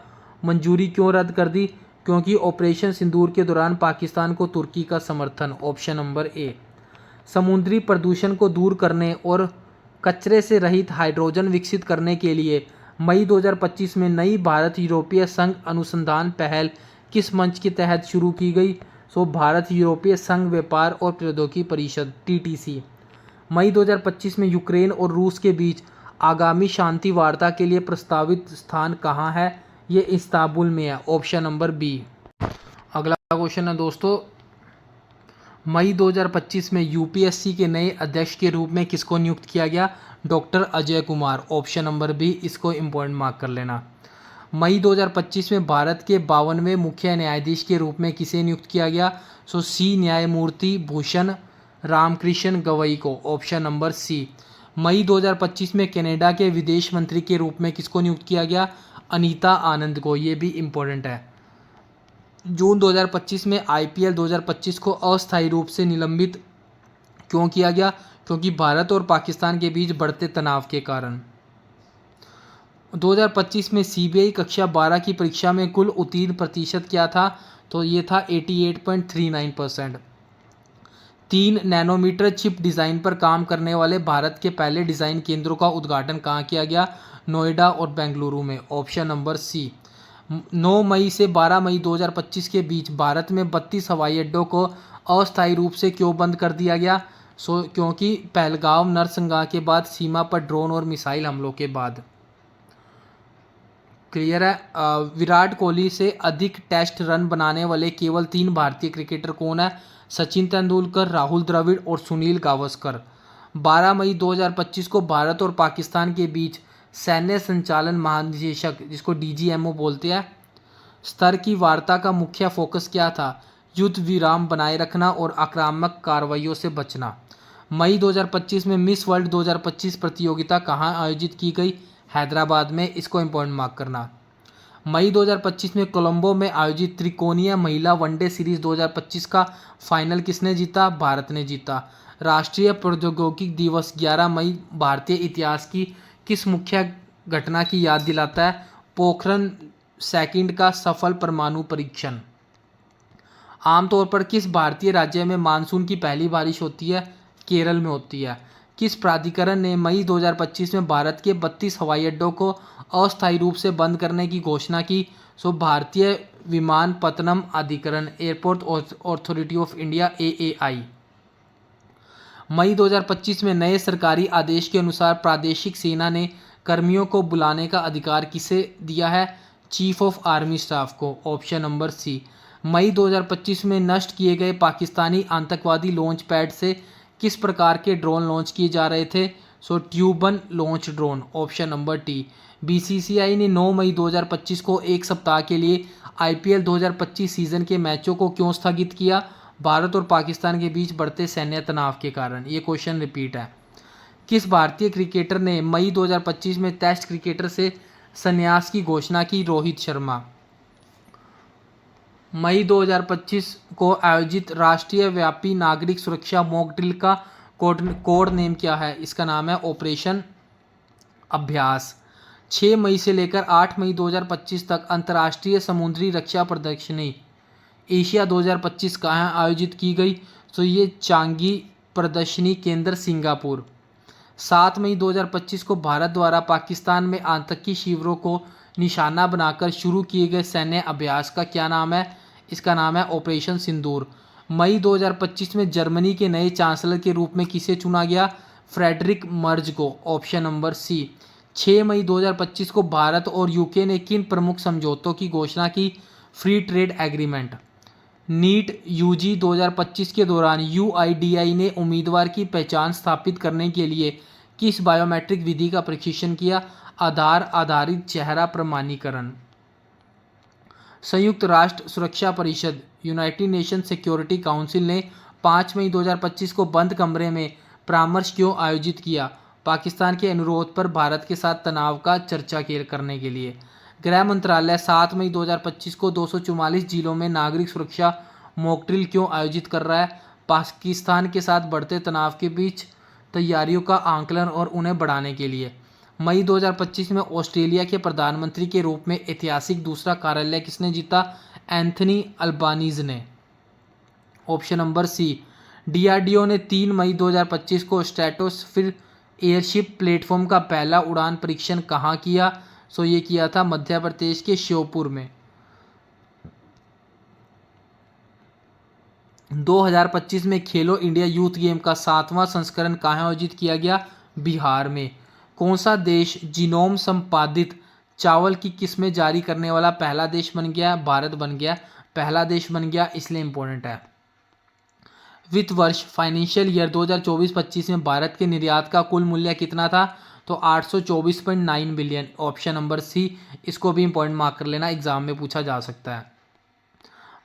S1: मंजूरी क्यों रद्द कर दी? क्योंकि ऑपरेशन सिंदूर के दौरान पाकिस्तान को तुर्की का समर्थन। ऑप्शन नंबर ए। समुद्री प्रदूषण को दूर करने और कचरे से रहित हाइड्रोजन विकसित करने के लिए मई 2025 में नई भारत यूरोपीय संघ अनुसंधान पहल किस मंच के तहत शुरू की गई? सो भारत यूरोपीय संघ व्यापार और प्रौद्योगिकी परिषद TTC। मई 2025 में यूक्रेन और रूस के बीच आगामी शांति वार्ता के लिए प्रस्तावित स्थान कहाँ है? ये इस्तांबुल में है। Option number B. अगला क्वेश्चन है दोस्तों, मई 2025 में UPSC के नए अध्यक्ष के रूप में किसको नियुक्त किया गया? Doctor Ajay Kumar. Option number B. इसको इम्पोर्टेंट मार्क कर लेना। मई 2025 में भारत के 52वें मुख्य न्यायाधीश के रूप में किसे नियुक्त किया गया? सो सी न्यायमूर्ति भूषण रामकृष्ण गवई को। Option number C. मई 2025 में कनाडा के विदेश मंत्री के रूप में किसको नियुक्त किया गया? अनीता आनंद को। ये भी इम्पोर्टेंट है। जून 2025 में IPL 2025 को अस्थायी रूप से निलंबित क्यों किया गया? क्योंकि भारत और पाकिस्तान के बीच बढ़ते तनाव के कारण। 2025 में CBI कक्षा 12 की परीक्षा में कुल उत्तीर्ण प्रतिशत क्या था? तो ये था 88.39%। 3 नैनोमीटर चिप डिज़ाइन पर काम करने वाले भारत के पहले डिज़ाइन केंद्रों का उद्घाटन कहाँ किया गया? नोएडा और बेंगलुरु में। ऑप्शन नंबर सी। 9 मई से 12 मई 2025 के बीच भारत में 32 हवाई अड्डों को अस्थायी रूप से क्यों बंद कर दिया गया? क्योंकि पहलगाम नरसंहार के बाद सीमा पर ड्रोन और मिसाइल हमलों के बाद। क्लियर है। विराट कोहली से अधिक टेस्ट रन बनाने वाले केवल 3 भारतीय क्रिकेटर कौन है? सचिन तेंदुलकर, राहुल द्रविड़ और सुनील गावस्कर। 12 मई 2025 को भारत और पाकिस्तान के बीच सैन्य संचालन महानिदेशक जिसको DGMO बोलते हैं स्तर की वार्ता का मुख्य फोकस क्या था? युद्ध विराम बनाए रखना और आक्रामक कार्रवाइयों से बचना। मई 2025 में मिस वर्ल्ड 2025 प्रतियोगिता कहाँ आयोजित की गई? हैदराबाद में। इसको इम्पोर्टेंट मार्क करना। मई 2025 में कोलंबो में आयोजित त्रिकोणीय महिला वनडे सीरीज 2025 का फाइनल किसने जीता? भारत ने जीता। राष्ट्रीय प्रौद्योगिकी दिवस 11 मई भारतीय इतिहास की किस मुख्य घटना की याद दिलाता है? पोखरण सेकंड का सफल परमाणु परीक्षण। आमतौर पर किस भारतीय राज्य में मानसून की पहली बारिश होती है? केरल में होती है। किस प्राधिकरण ने मई 2025 में भारत के 32 हवाई अड्डों को अस्थायी रूप से बंद करने की घोषणा की? भारतीय विमानपत्तनम अधिकरण, airport authority of India, AAI। मई 2025 में नए सरकारी आदेश के अनुसार प्रादेशिक सेना ने कर्मियों को बुलाने का अधिकार किसे दिया है? चीफ ऑफ आर्मी स्टाफ को। Option number C. मई 2025 में नष्ट किए गए पाकिस्तानी आतंकवादी लॉन्च पैड से किस प्रकार के ड्रोन लॉन्च किए जा रहे थे? Tube launch drone. Option number D. BCCI ने 9 मई 2025 को एक सप्ताह के लिए IPL 2025 सीजन के मैचों को क्यों स्थगित किया? भारत और पाकिस्तान के बीच बढ़ते सैन्य तनाव के कारण। ये क्वेश्चन रिपीट है। किस भारतीय क्रिकेटर ने मई 2025 में टेस्ट क्रिकेटर से संन्यास की घोषणा की? रोहित शर्मा। मई 2025 को आयोजित राष्ट्रीय व्यापी नागरिक सुरक्षा मॉक ड्रिल का कोड नेम क्या है? इसका नाम है ऑपरेशन अभ्यास। 6 मई से लेकर 8 मई 2025 तक अंतर्राष्ट्रीय समुद्री रक्षा प्रदर्शनी एशिया 2025 कहाँ आयोजित की गई? ये चांगी प्रदर्शनी केंद्र, सिंगापुर। 7 मई 2025 को भारत द्वारा पाकिस्तान में आतंकी शिविरों को निशाना बनाकर शुरू किए गए सैन्य अभ्यास का क्या नाम है? इसका नाम है ऑपरेशन सिंदूर। मई 2025 में जर्मनी के नए चांसलर के रूप में किसे चुना गया? फ्रेडरिक मर्ज को। ऑप्शन नंबर सी। 6 मई 2025 को भारत और यूके ने किन प्रमुख समझौतों की घोषणा की? Free trade agreement. NEET UG 2025 के दौरान UIDAI ने उम्मीदवार की पहचान स्थापित करने के लिए किस बायोमेट्रिक विधि का प्रशिक्षण किया? आधार आधारित चेहरा प्रमाणीकरण। संयुक्त राष्ट्र सुरक्षा परिषद यूनाइटेड नेशन सिक्योरिटी काउंसिल ने 5 मई 2025 को बंद कमरे में परामर्श क्यों आयोजित किया? पाकिस्तान के अनुरोध पर भारत के साथ तनाव का चर्चा करने के लिए। गृह मंत्रालय 7 मई 2025 को 244 जिलों में नागरिक सुरक्षा मॉक ड्रिल क्यों आयोजित कर रहा है? पाकिस्तान के साथ बढ़ते तनाव के बीच तैयारियों का आंकलन और उन्हें बढ़ाने के लिए। मई 2025 में ऑस्ट्रेलिया के प्रधानमंत्री के रूप में ऐतिहासिक दूसरा कार्यालय किसने जीता? एंथनी अल्बानीज ने। Option number C. DRDO ने 3 मई 2025 को स्ट्रेटोस्फीयर एयरशिप प्लेटफॉर्म का पहला उड़ान परीक्षण कहाँ किया? ये किया था मध्य प्रदेश के श्योपुर में। 2025 में खेलो इंडिया यूथ गेम का 7वां संस्करण कहाँ आयोजित किया गया? बिहार में। कौन सा देश जीनोम संपादित चावल की किस्में जारी करने वाला पहला देश बन गया? भारत बन गया, पहला देश बन गया, इसलिए इम्पोर्टेंट है। वित्त वर्ष फाइनेंशियल ईयर 2024-25 में भारत के निर्यात का कुल मूल्य कितना था? 824.9 बिलियन। Option number C. इसको भी इम्पोर्टेंट मार्क कर लेना, एग्जाम में पूछा जा सकता है।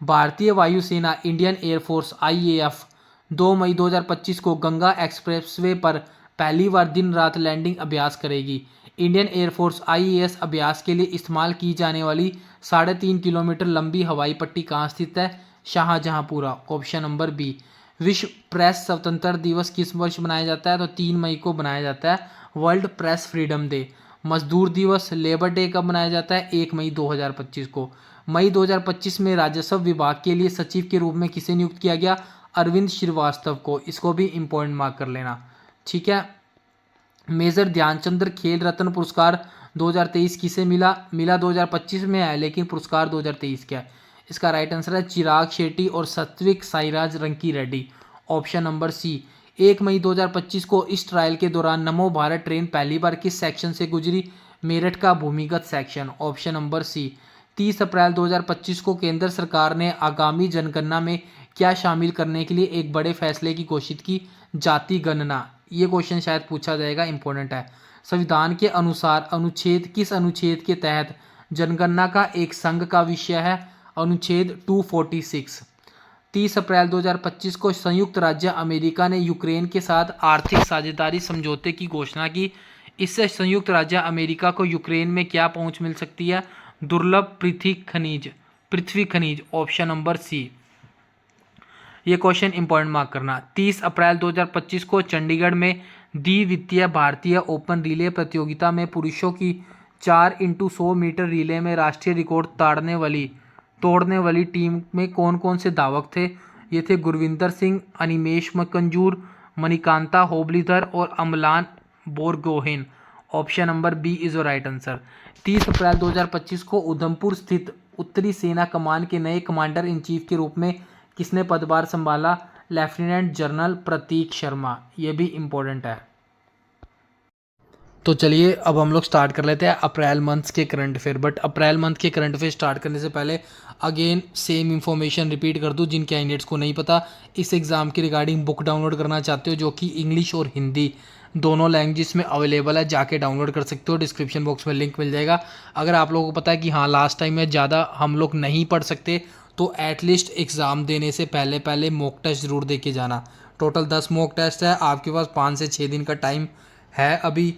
S1: भारतीय वायुसेना इंडियन एयरफोर्स IAF 2 मई 2025 को गंगा एक्सप्रेसवे पर पहली बार दिन रात लैंडिंग अभ्यास करेगी। इंडियन एयरफोर्स IAS अभ्यास के लिए इस्तेमाल की जाने वाली 3.5 किलोमीटर लंबी हवाई पट्टी कहाँ स्थित है? शाहजहांपुरा। Option number B. विश्व प्रेस स्वतंत्रता दिवस किस वर्ष मनाया जाता है? 3 मई को बनाया जाता है, वर्ल्ड प्रेस फ्रीडम डे। मजदूर दिवस लेबर डे कब मनाया जाता है? 1 मई 2025 को। मई 2025 में राजस्व विभाग के लिए सचिव के रूप में किसे नियुक्त किया गया? अरविंद श्रीवास्तव को। इसको भी इम्पोर्टेंट मार्क कर लेना, ठीक है। मेजर ध्यानचंद खेल रत्न पुरस्कार 2023 किसे मिला? 2025 में है, लेकिन पुरस्कार 2023 का है। इसका राइट आंसर है चिराग शेट्टी और Satwik Sairaj Rankireddy. Option number C. 1 मई 2025 को इस ट्रायल के दौरान नमो भारत ट्रेन पहली बार किस सेक्शन से गुजरी? मेरठ का भूमिगत सेक्शन। Option number C. 30 अप्रैल 2025 को केंद्र सरकार ने आगामी जनगणना में क्या शामिल करने के लिए एक बड़े फैसले की घोषित की? जाति गणना। ये क्वेश्चन शायद पूछा जाएगा, इंपॉर्टेंट है। संविधान के अनुसार अनुच्छेद किस अनुच्छेद के तहत जनगणना का एक संघ का विषय है? अनुच्छेद 246। 30 अप्रैल 2025 को संयुक्त राज्य अमेरिका ने यूक्रेन के साथ आर्थिक साझेदारी समझौते की घोषणा की। इससे संयुक्त राज्य अमेरिका को यूक्रेन में क्या पहुंच मिल सकती है? दुर्लभ पृथ्वी खनिज ऑप्शन नंबर सी। ये क्वेश्चन इंपॉर्टेंट मार्क करना। 30 अप्रैल 2025 को चंडीगढ़ में द्वितीय भारतीय ओपन रिले प्रतियोगिता में पुरुषों की 4x100 मीटर रिले में राष्ट्रीय रिकॉर्ड तोड़ने वाली टीम में कौन कौन से धावक थे? ये थे गुरविंदर सिंह, अनिमेश मकंजूर, मणिकांता होबलीधर और Amlan Borgohain. Option number B is right answer. 30 अप्रैल 2025 को उधमपुर स्थित उत्तरी सेना कमान के नए कमांडर इन चीफ के रूप में किसने पदभार संभाला? लेफ्टिनेंट जनरल प्रतीक शर्मा। ये भी इम्पोर्टेंट है। तो चलिए अब हम लोग स्टार्ट कर लेते हैं अप्रैल मंथ के current affair. But April month के करंट अफेयर स्टार्ट करने से पहले अगेन सेम इन्फॉर्मेशन रिपीट कर दूं जिन कैंडिडेट्स को नहीं पता। इस एग्ज़ाम की रिगार्डिंग बुक डाउनलोड करना चाहते हो जो कि इंग्लिश और हिंदी दोनों लैंग्वेज में अवेलेबल है, जाके डाउनलोड कर सकते हो। डिस्क्रिप्शन बॉक्स में लिंक मिल जाएगा। अगर आप लोगों को पता है कि हाँ लास्ट टाइम में ज़्यादा हम लोग नहीं पढ़ सकते तो एटलीस्ट एग्ज़ाम देने से पहले मॉक टेस्ट ज़रूर दे के जाना। टोटल 10 मॉक टेस्ट है, आपके पास 5 से 6 दिन का टाइम है। अभी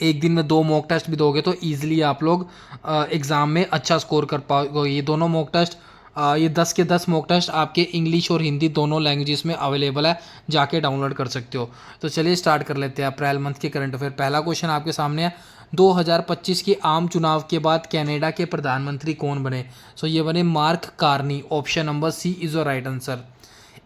S1: एक दिन में 2 मॉक टेस्ट भी दोगे तो ईजिली आप लोग एग्ज़ाम में अच्छा स्कोर कर पाओगे। ये दोनों मॉक टेस्ट ये 10 के 10 मॉक टेस्ट आपके इंग्लिश और हिंदी दोनों लैंग्वेजेस में अवेलेबल है, जाके डाउनलोड कर सकते हो। तो चलिए स्टार्ट कर लेते हैं अप्रैल मंथ के करंट अफेयर। पहला क्वेश्चन आपके सामने है, 2025 के आम चुनाव के बाद कनाडा के प्रधानमंत्री कौन बने? सो ये बने Mark Carney. Option number C is your right answer.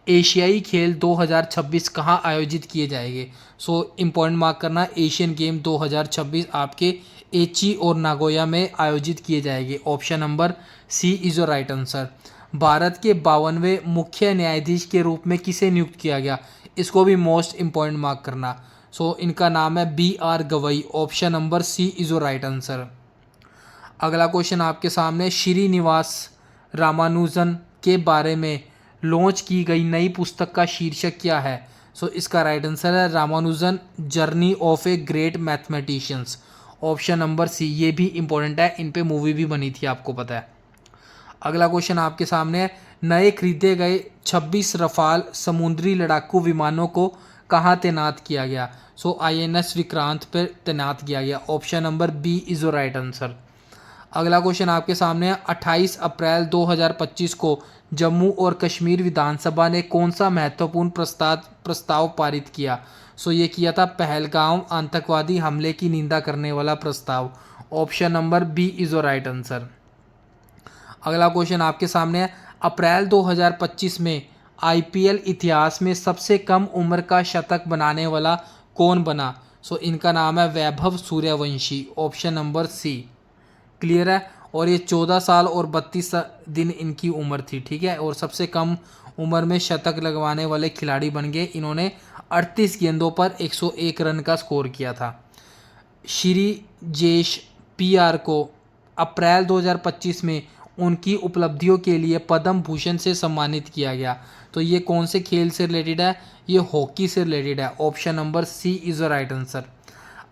S1: एशियाई खेल 2026 कहाँ आयोजित किए जाएंगे? सो इम्पॉर्टेंट मार्क करना, एशियन गेम 2026 आपके एची और नागोया में आयोजित किए जाएंगे। Option number C is your right answer. Bharat के 52वें मुख्य न्यायाधीश के रूप में किसे नियुक्त किया गया? इसको भी मोस्ट इम्पॉर्टेंट मार्क करना। सो इनका नाम है BR Gavai. Option number C is your right answer. अगला क्वेश्चन आपके सामने, श्रीनिवास रामानुजन के बारे में लॉन्च की गई नई पुस्तक का शीर्षक क्या है? सो इसका राइट आंसर है Ramanujan journey of a great mathematicians. Option number C. ये भी इंपॉर्टेंट है, इन पे मूवी भी बनी थी, आपको पता है। अगला क्वेश्चन आपके सामने है, नए खरीदे गए 26 रफाल समुद्री लड़ाकू विमानों को कहाँ तैनात किया गया? सो INS विक्रांत पर तैनात किया गया। Option number B is right answer. अगला क्वेश्चन आपके सामने है, 28 अप्रैल 2025 को जम्मू और कश्मीर विधानसभा ने कौन सा महत्वपूर्ण प्रस्ताव पारित किया? सो ये किया था पहलगाम आतंकवादी हमले की निंदा करने वाला प्रस्ताव। Option number B is right answer. अगला क्वेश्चन आपके सामने है, अप्रैल 2025 में IPL इतिहास में सबसे कम उम्र का शतक बनाने वाला कौन बना? सो इनका नाम है Vaibhav Suryavanshi. Option number C. Clear है। और ये 14 साल और 32 दिन इनकी उम्र थी, ठीक है। और सबसे कम उम्र में शतक लगवाने वाले खिलाड़ी बन गए। इन्होंने 38 गेंदों पर 101 रन का स्कोर किया था। श्री जेश PR को अप्रैल 2025 में उनकी उपलब्धियों के लिए पद्म भूषण से सम्मानित किया गया। तो ये कौन से खेल से रिलेटेड है? ये हॉकी से रिलेटेड है। Option number C is the right answer.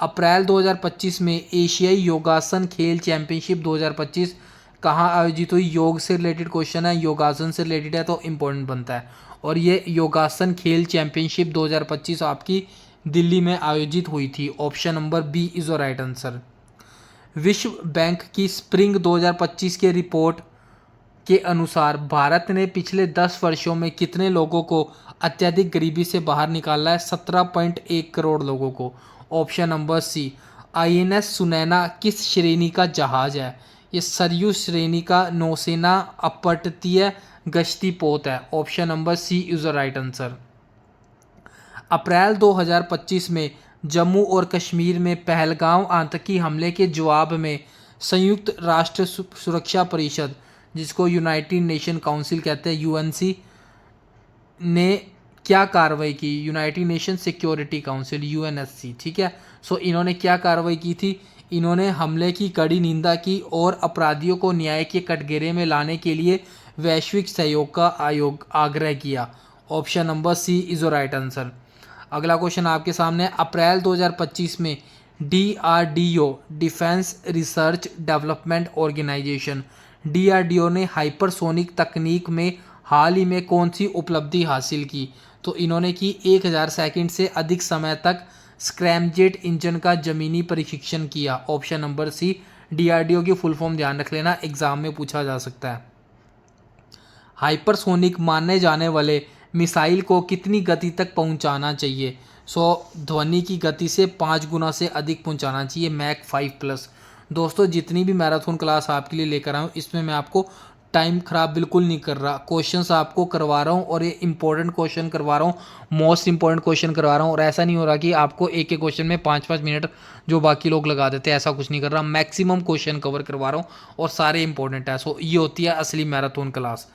S1: अप्रैल 2025 में एशियाई योगासन खेल चैंपियनशिप 2025 कहाँ आयोजित हुई? योग से रिलेटेड क्वेश्चन है, योगासन से रिलेटेड है तो इम्पोर्टेंट बनता है। और ये योगासन खेल चैंपियनशिप 2025 आपकी दिल्ली में आयोजित हुई थी। Option number B is the right answer. विश्व बैंक की स्प्रिंग 2025 के रिपोर्ट के अनुसार भारत ने पिछले 10 वर्षों में कितने लोगों को अत्यधिक गरीबी से बाहर निकाला है? 17.1 करोड़ लोगों को। Option number C. INS Sunaina किस श्रेणी का जहाज है? ये सरयू श्रेणी का नौसेना अपतटीय गश्ती पोत है। Option number C is the right answer. अप्रैल 2025 में जम्मू और कश्मीर में पहलगाम आतंकी हमले के जवाब में संयुक्त राष्ट्र सुरक्षा परिषद, जिसको यूनाइटेड नेशन काउंसिल कहते हैं UNC, ने क्या कार्रवाई की? United nation security council UNSC, ठीक है। सो इन्होंने क्या कार्रवाई की थी? इन्होंने हमले की कड़ी निंदा की और अपराधियों को न्याय के कटघरे में लाने के लिए वैश्विक सहयोग का आग्रह किया। Option number C is the right answer. अगला क्वेश्चन आपके सामने, अप्रैल 2025 में DRDO defence research development organization DRDO ने हाइपरसोनिक तकनीक में हाल ही में कौन सी उपलब्धि हासिल की? तो इन्होंने की 1000 सेकंड से अधिक समय तक स्क्रैमजेट इंजन का जमीनी परीक्षण किया। ऑप्शन नंबर सी DRDO की फुल फॉर्म ध्यान रख लेना, एग्जाम में पूछा जा सकता है। हाइपरसोनिक माने जाने वाले मिसाइल को कितनी गति तक पहुंचाना चाहिए? ध्वनि की गति से 5 गुना से अधिक पहुंचाना चाहिए, मैक 5+। दोस्तों जितनी भी मैराथन क्लास आपके लिए लेकर आया हूँ इसमें मैं आपको टाइम ख़राब बिल्कुल नहीं कर रहा, क्वेश्चंस आपको करवा रहा हूँ और ये इंपॉर्टेंट क्वेश्चन करवा रहा हूँ, मोस्ट इंपॉर्टेंट क्वेश्चन करवा रहा हूँ। और ऐसा नहीं हो रहा कि आपको एक एक क्वेश्चन में 5-5 मिनट जो बाकी लोग लगा देते हैं, ऐसा कुछ नहीं कर रहा, मैक्सिमम क्वेश्चन कवर करवा रहा हूँ और सारे इंपॉर्टेंट है। ये होती है असली मैराथन क्लास।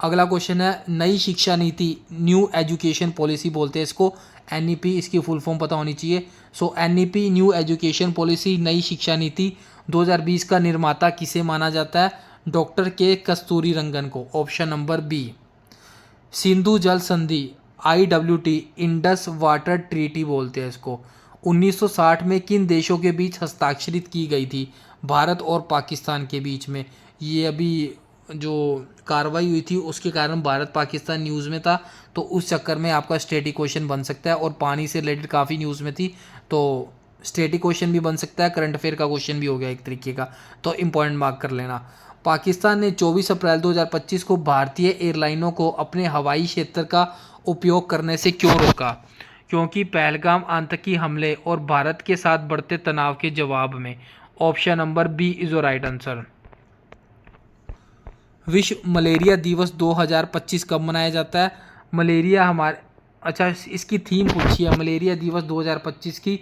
S1: अगला क्वेश्चन है, नई शिक्षा नीति, न्यू एजुकेशन पॉलिसी बोलते हैं इसको, NEP इसकी फुल फॉर्म पता होनी चाहिए। NEP न्यू एजुकेशन पॉलिसी, नई शिक्षा नीति 2020 का निर्माता किसे माना जाता है? डॉक्टर के कस्तूरी रंगन को, ऑप्शन नंबर बी। सिंधु जल संधि, IWT, इंडस वाटर ट्रीटी बोलते हैं इसको, 1960 में किन देशों के बीच हस्ताक्षरित की गई थी? भारत और पाकिस्तान के बीच में। ये अभी जो कार्रवाई हुई थी उसके कारण भारत पाकिस्तान न्यूज़ में था, तो उस चक्कर में आपका स्टैटिक क्वेश्चन बन सकता है। और पानी से रिलेटेड काफ़ी न्यूज़ में थी, तो स्टैटिक क्वेश्चन भी बन सकता है, करंट अफेयर का क्वेश्चन भी हो गया एक तरीके का, तो इंपॉर्टेंट मार्क कर लेना। पाकिस्तान ने 24 अप्रैल 2025 को भारतीय एयरलाइनों को अपने हवाई क्षेत्र का उपयोग करने से क्यों रोका? क्योंकि पहलगाम आतंकी हमले और भारत के साथ बढ़ते तनाव के जवाब में। Option number B is your right answer. विश्व मलेरिया दिवस 2025 कब मनाया जाता है? मलेरिया हमारे, अच्छा इसकी थीम पूछी है, मलेरिया दिवस 2025 की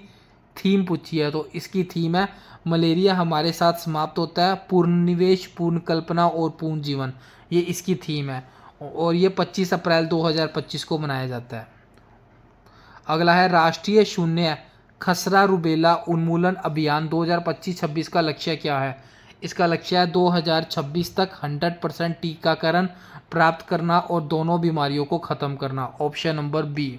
S1: थीम पूछी है, तो इसकी थीम है मलेरिया हमारे साथ समाप्त होता है, पूर्ण निवेश, पूर्ण कल्पना और पूर्ण जीवन, ये इसकी थीम है और ये 25 अप्रैल 2025 को मनाया जाता है। अगला है, राष्ट्रीय शून्य खसरा रुबेला उन्मूलन अभियान 2025-26 का लक्ष्य क्या है? इसका लक्ष्य है 2026 तक 100% टीकाकरण प्राप्त करना और दोनों बीमारियों को ख़त्म करना, ऑप्शन नंबर बी।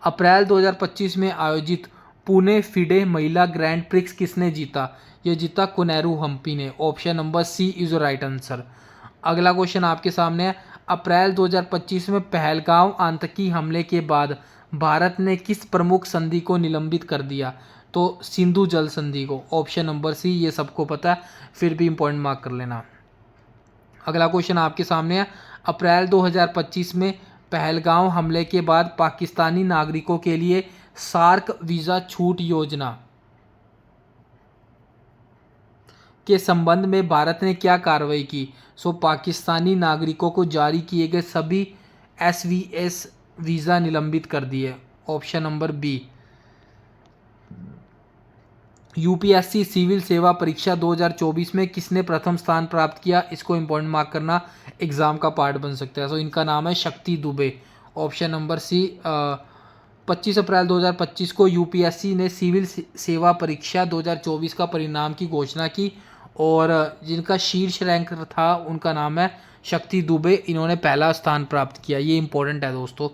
S1: अप्रैल 2025 में आयोजित पुणे फिडे महिला ग्रैंड प्रिक्स किसने जीता? ये जीता कोनेरू हम्पी ने, option number C is right answer. अगला क्वेश्चन आपके सामने है, अप्रैल 2025 में पहलगाम आतंकी हमले के बाद भारत ने किस प्रमुख संधि को निलंबित कर दिया? तो सिंधु जल संधि को, ऑप्शन नंबर सी, ये सबको पता है फिर भी इंपॉर्टेंट मार्क कर लेना। अगला क्वेश्चन आपके सामने है, अप्रैल 2025 में पहलगाम हमले के बाद पाकिस्तानी नागरिकों के लिए सार्क वीज़ा छूट योजना के संबंध में भारत ने क्या कार्रवाई की? पाकिस्तानी नागरिकों को जारी किए गए सभी SVS वीज़ा निलंबित कर दिए, option number B. UPSC civil सेवा परीक्षा 2024 में किसने प्रथम स्थान प्राप्त किया? इसको इंपॉर्टेंट मार्क करना, एग्जाम का पार्ट बन सकता है। इनका नाम है शक्ति दुबे, ऑप्शन नंबर सी। 25 अप्रैल 2025 को UPSC ने सिविल सेवा परीक्षा 2024 का परिणाम की घोषणा की और जिनका शीर्ष रैंक था उनका नाम है शक्ति दुबे, इन्होंने पहला स्थान प्राप्त किया, ये इंपॉर्टेंट है दोस्तों।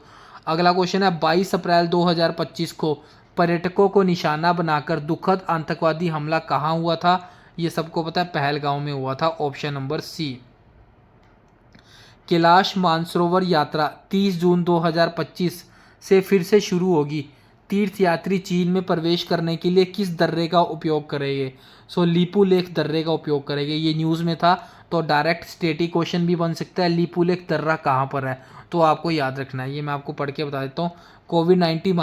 S1: अगला क्वेश्चन है, 22 अप्रैल 2025 को पर्यटकों को निशाना बनाकर दुखद आतंकवादी हमला कहाँ हुआ था? ये सबको पता है, पहलगाम में हुआ था, option number C. Kailash Mansarovar Yatra 30 जून 2025 से फिर से शुरू होगी। तीर्थयात्री चीन में प्रवेश करने के लिए किस दर्रे का उपयोग करेंगे? लीपू लेक दर्रे का उपयोग करेंगे, ये न्यूज़ में था, तो डायरेक्ट स्टैटिक क्वेश्चन भी बन सकता है। लीपू लेक दर्रा कहाँ पर है, तो आपको याद रखना है, ये मैं आपको पढ़ के बता देता हूँ। कोविड-19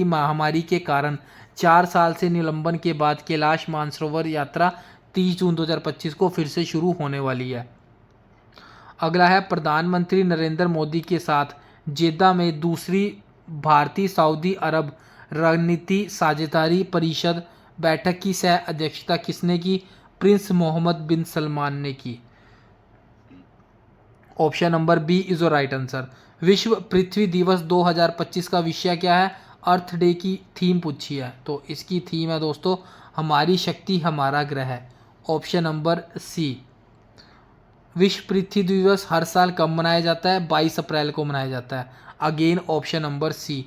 S1: महामारी के कारण 4 साल से निलंबन के बाद कैलाश मानसरोवर यात्रा 30 जून 2025 को फिर से शुरू होने वाली है। अगला है, प्रधानमंत्री नरेंद्र मोदी के साथ जेद्दा में दूसरी भारतीय सऊदी अरब रणनीति साझेदारी परिषद बैठक की सह अध्यक्षता किसने की? प्रिंस मोहम्मद बिन सलमान ने की, option number B is the right answer. विश्व पृथ्वी दिवस 2025 का विषय क्या है? अर्थ डे की थीम पूछी है, तो इसकी थीम है दोस्तों हमारी शक्ति हमारा ग्रह, ऑप्शन नंबर सी। विश्व पृथ्वी दिवस हर साल कब मनाया जाता है? 22 अप्रैल को मनाया जाता है, again option number C.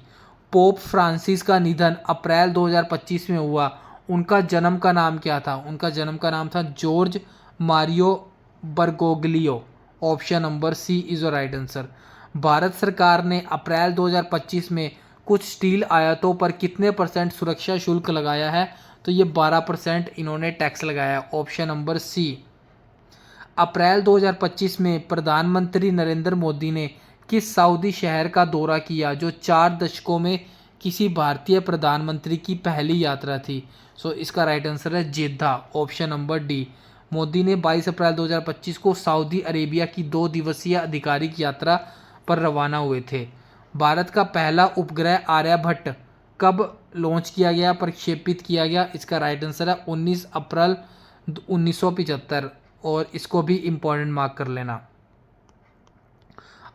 S1: Pope Francis का निधन अप्रैल 2025 में हुआ, उनका जन्म का नाम क्या था? उनका जन्म का नाम था Jorge Mario Bergoglio, option number C is the right answer. Bharat सरकार ने अप्रैल 2025 में कुछ स्टील आयातों पर कितने % सुरक्षा शुल्क लगाया है? तो ये 12% इन्होंने टैक्स लगाया, ऑप्शन नंबर सी। अप्रैल 2025 में प्रधानमंत्री नरेंद्र मोदी ने किस सऊदी शहर का दौरा किया जो 4 दशकों में किसी भारतीय प्रधानमंत्री की पहली यात्रा थी? सो इसका राइट आंसर है जेद्दा, ऑप्शन नंबर डी। मोदी ने 22 अप्रैल 2025 को सऊदी अरेबिया की 2 दिवसीय आधिकारिक यात्रा पर रवाना हुए थे। भारत का पहला उपग्रह आर्यभट्ट कब लॉन्च किया गया, प्रक्षेपित किया गया? इसका राइट आंसर है 19 अप्रैल 1975, और इसको भी इम्पोर्टेंट मार्क कर लेना।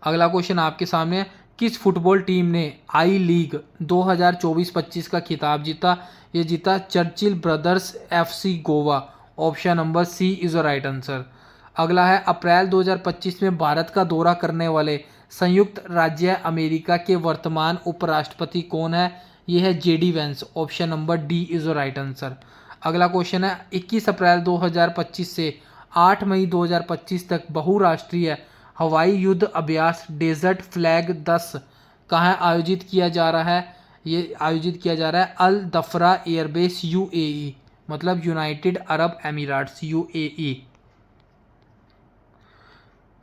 S1: अगला क्वेश्चन आपके सामने है, किस फुटबॉल टीम ने आई लीग 2024-25 का खिताब जीता? ये जीता Churchill Brothers FC Goa, option number C is the right answer. अगला है, अप्रैल 2025 में भारत का दौरा करने वाले संयुक्त राज्य अमेरिका के वर्तमान उपराष्ट्रपति कौन है? ये है JD Vance, option number D is the right answer. अगला क्वेश्चन है, 21 अप्रैल 2025 से 8 मई 2025 तक बहुराष्ट्रीय हवाई युद्ध अभ्यास डेजर्ट फ्लैग 10 कहाँ आयोजित किया जा रहा है? ये आयोजित किया जा रहा है अल दफरा एयरबेस यूएई, मतलब यूनाइटेड अरब अमीराट्स यूएई।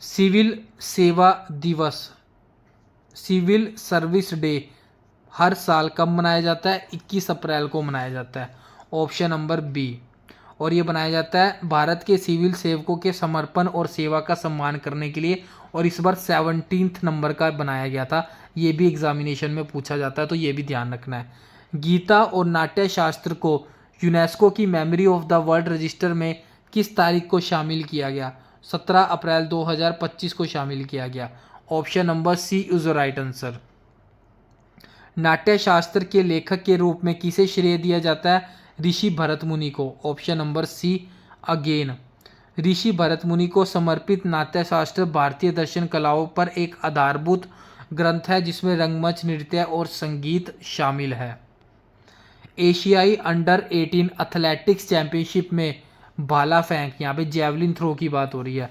S1: सिविल सेवा दिवस, सिविल सर्विस डे हर साल कब मनाया जाता है? 21 अप्रैल को मनाया जाता है, ऑप्शन नंबर बी। और ये बनाया जाता है भारत के सिविल सेवकों के समर्पण और सेवा का सम्मान करने के लिए, और इस बार 17 नंबर का बनाया गया था। ये भी एग्जामिनेशन में पूछा जाता है, तो ये भी ध्यान रखना है। गीता और नाट्य शास्त्र को यूनेस्को की memory of the world register में किस तारीख को शामिल किया गया? 17 अप्रैल 2025 को शामिल किया गया, option number C is the right answer. Natya Shastra के लेखक के रूप में किसे श्रेय दिया जाता है? ऋषि भरत मुनि को, ऑप्शन नंबर सी अगेन। ऋषि भरत मुनि को समर्पित नाट्य शास्त्र भारतीय दर्शन कलाओं पर एक आधारभूत ग्रंथ है जिसमें रंगमंच, नृत्य और संगीत शामिल है। एशियाई अंडर 18 एथलेटिक्स चैंपियनशिप में भाला फेंक, यहाँ पे जेवलिन थ्रो की बात हो रही है,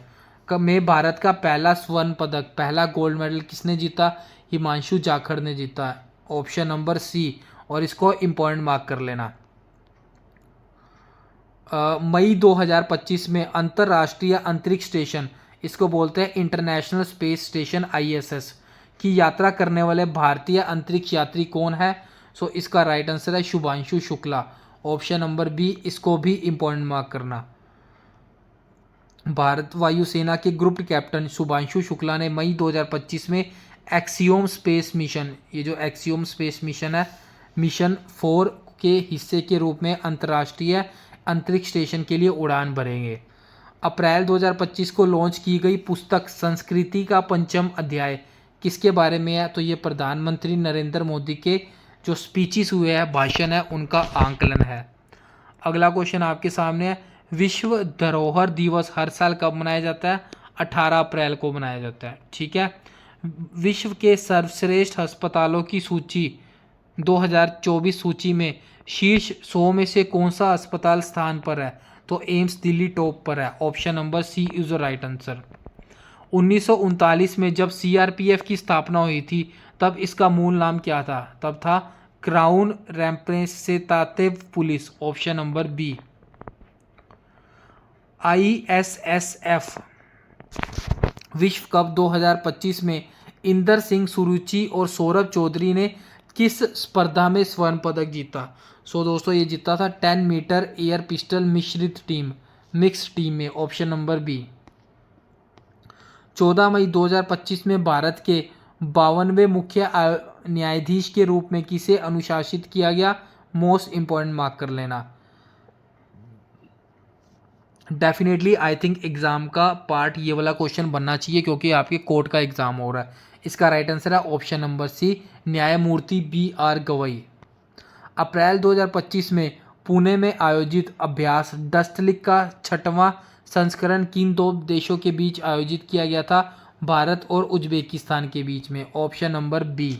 S1: में भारत का पहला स्वर्ण पदक, पहला गोल्ड मेडल किसने जीता? हिमांशु जाखड़ ने जीता, ऑप्शन नंबर सी। और इसको इम्पोर्टेंट मार्क कर लेना। मई 2025 में अंतर्राष्ट्रीय अंतरिक्ष स्टेशन, इसको बोलते हैं इंटरनेशनल स्पेस स्टेशन आईएसएस, की यात्रा करने वाले भारतीय अंतरिक्ष यात्री कौन है? सो इसका राइट आंसर है Shubhanshu Shukla, option number B. इसको भी इम्पोर्टेंट मार्क करना। भारत वायुसेना के ग्रुप कैप्टन शुभांशु शुक्ला ने मई 2025 में एक्सियोम स्पेस मिशन, ये जो एक्सियोम स्पेस मिशन है, मिशन 4 के हिस्से के रूप में अंतर्राष्ट्रीय अंतरिक्ष स्टेशन के लिए उड़ान भरेंगे। अप्रैल 2025 को लॉन्च की गई पुस्तक संस्कृति का पंचम अध्याय किसके बारे में है? तो ये प्रधानमंत्री नरेंद्र मोदी के जो स्पीचेस हुए हैं, भाषण है, उनका आंकलन है। अगला क्वेश्चन आपके सामने है, विश्व धरोहर दिवस हर साल कब मनाया जाता है? 18 अप्रैल को मनाया जाता है, ठीक है। विश्व के सर्वश्रेष्ठ अस्पतालों की सूची 2024 सूची में शीर्ष 100 में से कौन सा अस्पताल स्थान पर है? तो एम्स दिल्ली टॉप पर है, option number C is the right answer. 1939 में जब सीआरपीएफ की स्थापना हुई थी तब इसका मूल नाम क्या था? तब था crown representative police, option number B. ISSF विश्व कप 2025 में इंदर सिंह सुरुचि और सौरभ चौधरी ने किस स्पर्धा में स्वर्ण पदक जीता? सो दोस्तों ये जीता था 10 मीटर एयर पिस्टल मिश्रित टीम, मिक्स टीम में, ऑप्शन नंबर बी। 14 मई 2025 में भारत के 52वें मुख्य न्यायाधीश के रूप में किसे अनुशासित किया गया? मोस्ट इंपॉर्टेंट मार्क कर लेना। डेफिनेटली आई थिंक एग्जाम का पार्ट ये वाला क्वेश्चन बनना चाहिए क्योंकि आपके कोर्ट का एग्जाम हो रहा है। इसका राइट आंसर है ऑप्शन नंबर सी, न्यायमूर्ति बी.आर. गवई। अप्रैल 2025 में पुणे में आयोजित अभ्यास डस्टलिक का 6वां संस्करण किन 2 देशों के बीच आयोजित किया गया था? भारत और उज्बेकिस्तान के बीच में, option number B.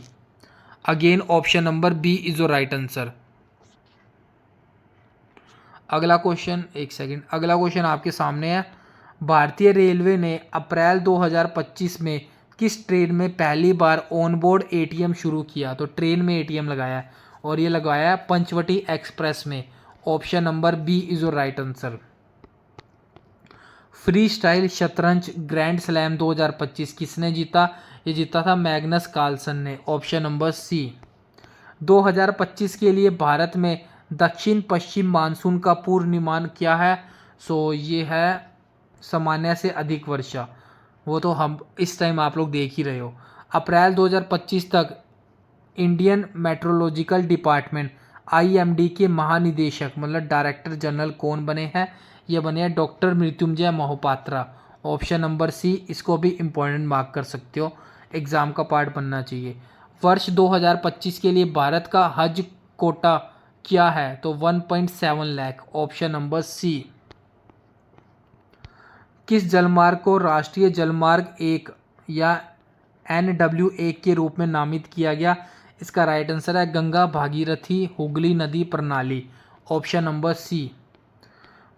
S1: Again option number B is the right answer. अगला क्वेश्चन, एक सेकंड, अगला क्वेश्चन आपके सामने है, भारतीय रेलवे ने अप्रैल 2025 में किस ट्रेन में पहली बार ऑनबोर्ड एटीएम शुरू किया? तो ट्रेन में एटीएम लगाया है और ये लगाया है पंचवटी एक्सप्रेस में, option number B is your right answer. Freestyle शतरंज ग्रैंड स्लैम 2025 किसने जीता? ये जीता था मैग्नस कार्लसन ने। Option number C. 2025 के लिए भारत में दक्षिण पश्चिम मानसून का पूर्वानुमान क्या है? सो ये है सामान्य से अधिक वर्षा। वो तो हम इस टाइम आप लोग देख ही रहे हो। अप्रैल 2025 तक इंडियन मेट्रोलॉजिकल डिपार्टमेंट IMD के महानिदेशक मतलब डायरेक्टर जनरल कौन बने हैं? ये बने हैं doctor Mrutyunjay Mohapatra. Option number C. इसको भी इम्पोर्टेंट मार्क कर सकते हो, एग्जाम का पार्ट बनना चाहिए। वर्ष 2025 के लिए भारत का हज कोटा क्या है? तो 1.7 लाख। Option number C. किस जलमार्ग को राष्ट्रीय जलमार्ग 1 या NW1 के रूप में नामित किया गया? इसका राइट आंसर है गंगा भागीरथी हुगली नदी प्रणाली। Option number C.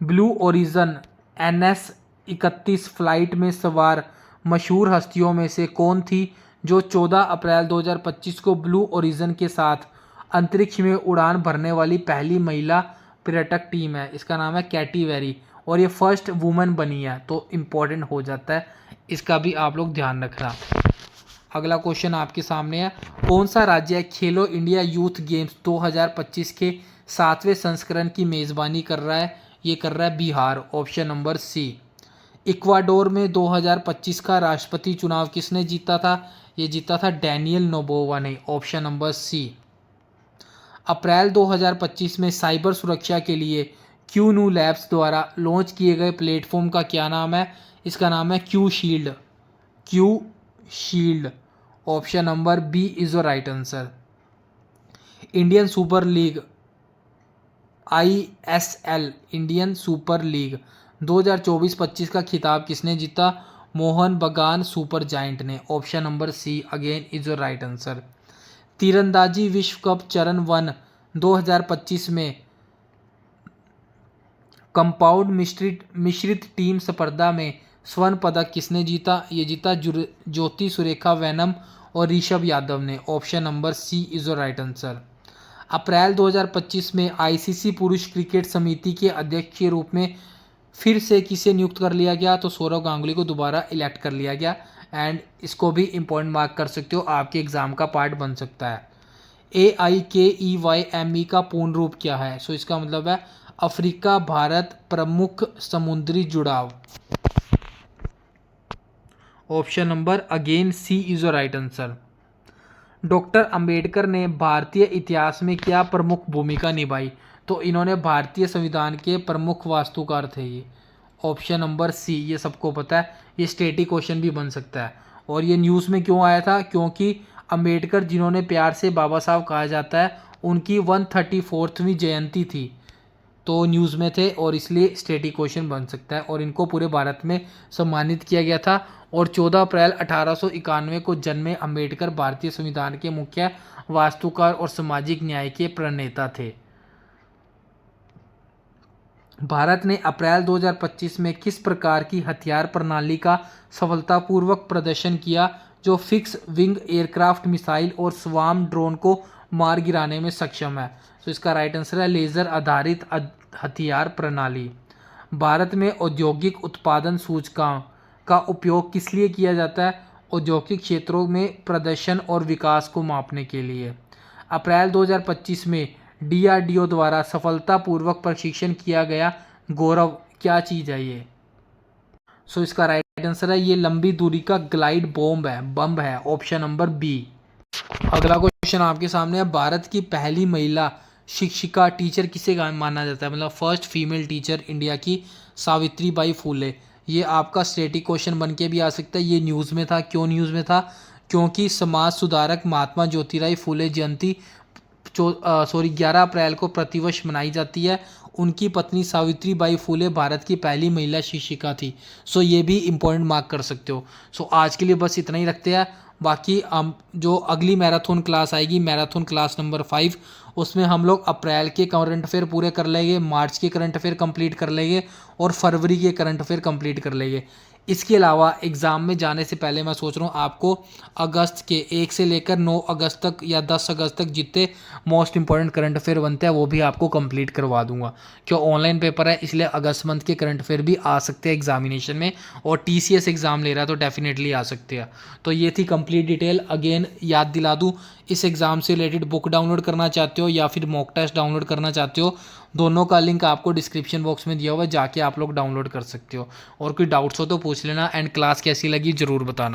S1: Blue Origin NS-31 flight में सवार मशहूर हस्तियों में से कौन थी जो 14 अप्रैल 2025 को ब्लू ओरिजन के साथ अंतरिक्ष में उड़ान भरने वाली पहली महिला पर्यटक टीम है? इसका नाम है कैटी वेरी और ये फर्स्ट वुमन बनी है, तो इम्पोर्टेंट हो जाता है, इसका भी आप लोग ध्यान रखना। अगला क्वेश्चन आपके सामने है, कौन सा राज्य खेलो इंडिया यूथ गेम्स 2025 के 7वें संस्करण की मेज़बानी कर रहा है? ये कर रहा है Bihar. Option number C. Ecuador में 2025 का राष्ट्रपति चुनाव किसने जीता था? ये जीता था डैनियल नोबोवा ने। Option number C. अप्रैल 2025 में साइबर सुरक्षा के लिए क्यू लैब्स द्वारा लॉन्च किए गए प्लेटफॉर्म का क्या नाम है? इसका नाम है Q shield. Option number B is the right answer. Indian Super League ISL Indian Super League 2024-25 का खिताब किसने जीता? मोहन बगान सुपर जायंट ने। Option number C again is the right answer. तीरंदाजी विश्व कप चरण 1 2025 में कंपाउंड मिश्रित टीम स्पर्धा में स्वर्ण पदक किसने जीता? ये जीता ज्योति सुरेखा वेनम और ऋषभ यादव ने। Option number C is the right answer. अप्रैल 2025 में ICC पुरुष क्रिकेट समिति के अध्यक्ष के रूप में फिर से किसे नियुक्त कर लिया गया? तो सौरव गांगुली को दोबारा इलेक्ट कर लिया गया। एंड इसको भी इम्पोर्टेंट मार्क कर सकते हो, आपके एग्जाम का पार्ट बन सकता है। AIKEYME का पूर्ण रूप क्या है? सो इसका मतलब है अफ्रीका भारत प्रमुख समुद्री जुड़ाव। Option number again C is the right answer. Doctor Ambedkar ने भारतीय इतिहास में क्या प्रमुख भूमिका निभाई? तो इन्होंने भारतीय संविधान के प्रमुख वास्तुकार थे ये। Option number C. ये सबको पता है, ये स्टेटिक क्वेश्चन भी बन सकता है। और ये न्यूज़ में क्यों आया था? क्योंकि अंबेडकर जिन्होंने प्यार से बाबा साहब कहा जाता है, उनकी 134वीं जयंती थी, तो न्यूज़ में थे और इसलिए स्टेटिक क्वेश्चन बन सकता है। और इनको पूरे भारत में सम्मानित किया गया था। और 14 अप्रैल 1891 को जन्मे अंबेडकर भारतीय संविधान के मुख्य वास्तुकार और सामाजिक न्याय के प्रणेता थे। भारत ने अप्रैल 2025 में किस प्रकार की हथियार प्रणाली का सफलतापूर्वक प्रदर्शन किया जो फिक्स विंग एयरक्राफ्ट मिसाइल और स्वार्म ड्रोन को मार गिराने में सक्षम है? तो इसका राइट आंसर है लेज़र आधारित हथियार प्रणाली। भारत में औद्योगिक उत्पादन सूचकांक का उपयोग किस लिए किया जाता है? औद्योगिक क्षेत्रों में प्रदर्शन और विकास को मापने के लिए। अप्रैल 2025 में DRDO द्वारा सफलतापूर्वक प्रशिक्षण किया गया गौरव क्या चीज़ है ये? सो इसका राइट आंसर है ये लंबी दूरी का ग्लाइड बम है। Option number B. अगला क्वेश्चन आपके सामने है, भारत की पहली महिला शिक्षिका टीचर किसे माना जाता है? मतलब फर्स्ट फीमेल टीचर इंडिया की सावित्रीबाई फूले। ये आपका स्टैटिक क्वेश्चन बन के भी आ सकता है। ये न्यूज़ में था। क्यों न्यूज़ में था? क्योंकि समाज सुधारक महात्मा ज्योतिराव फूले जयंती 11 अप्रैल को प्रतिवर्ष मनाई जाती है। उनकी पत्नी सावित्रीबाई फूले भारत की पहली महिला शिक्षिका थी। सो ये भी इम्पोर्टेंट मार्क कर सकते हो। सो आज के लिए बस इतना ही रखते हैं। बाकी हम जो अगली मैराथन क्लास आएगी, मैराथन क्लास नंबर 5, उसमें हम लोग अप्रैल के करंट अफेयर पूरे कर लेंगे, मार्च के करंट अफेयर कंप्लीट कर लेंगे और फरवरी के करंट अफेयर कंप्लीट कर लेंगे। इसके अलावा एग्ज़ाम में जाने से पहले मैं सोच रहा हूँ आपको अगस्त के 1 से लेकर 9 अगस्त तक या 10 अगस्त तक जितने मोस्ट इंपॉर्टेंट करंट अफेयर बनते हैं वो भी आपको कंप्लीट करवा दूंगा। क्यों, ऑनलाइन पेपर है इसलिए अगस्त मंथ के करंट अफेयर भी आ सकते हैं एग्जामिनेशन में, और टीसीएस एग्ज़ाम ले रहा है तो डेफिनेटली आ सकते हैं। तो ये थी कंप्लीट डिटेल। अगेन याद दिला दूँ, इस एग्ज़ाम से रिलेटेड बुक डाउनलोड करना चाहते हो या फिर मॉक टेस्ट डाउनलोड करना चाहते हो, दोनों का लिंक आपको डिस्क्रिप्शन बॉक्स में दिया हुआ है, जाके आप लोग डाउनलोड कर सकते हो। और कोई डाउट्स हो तो पूछ लेना, एंड क्लास कैसी लगी ज़रूर बताना।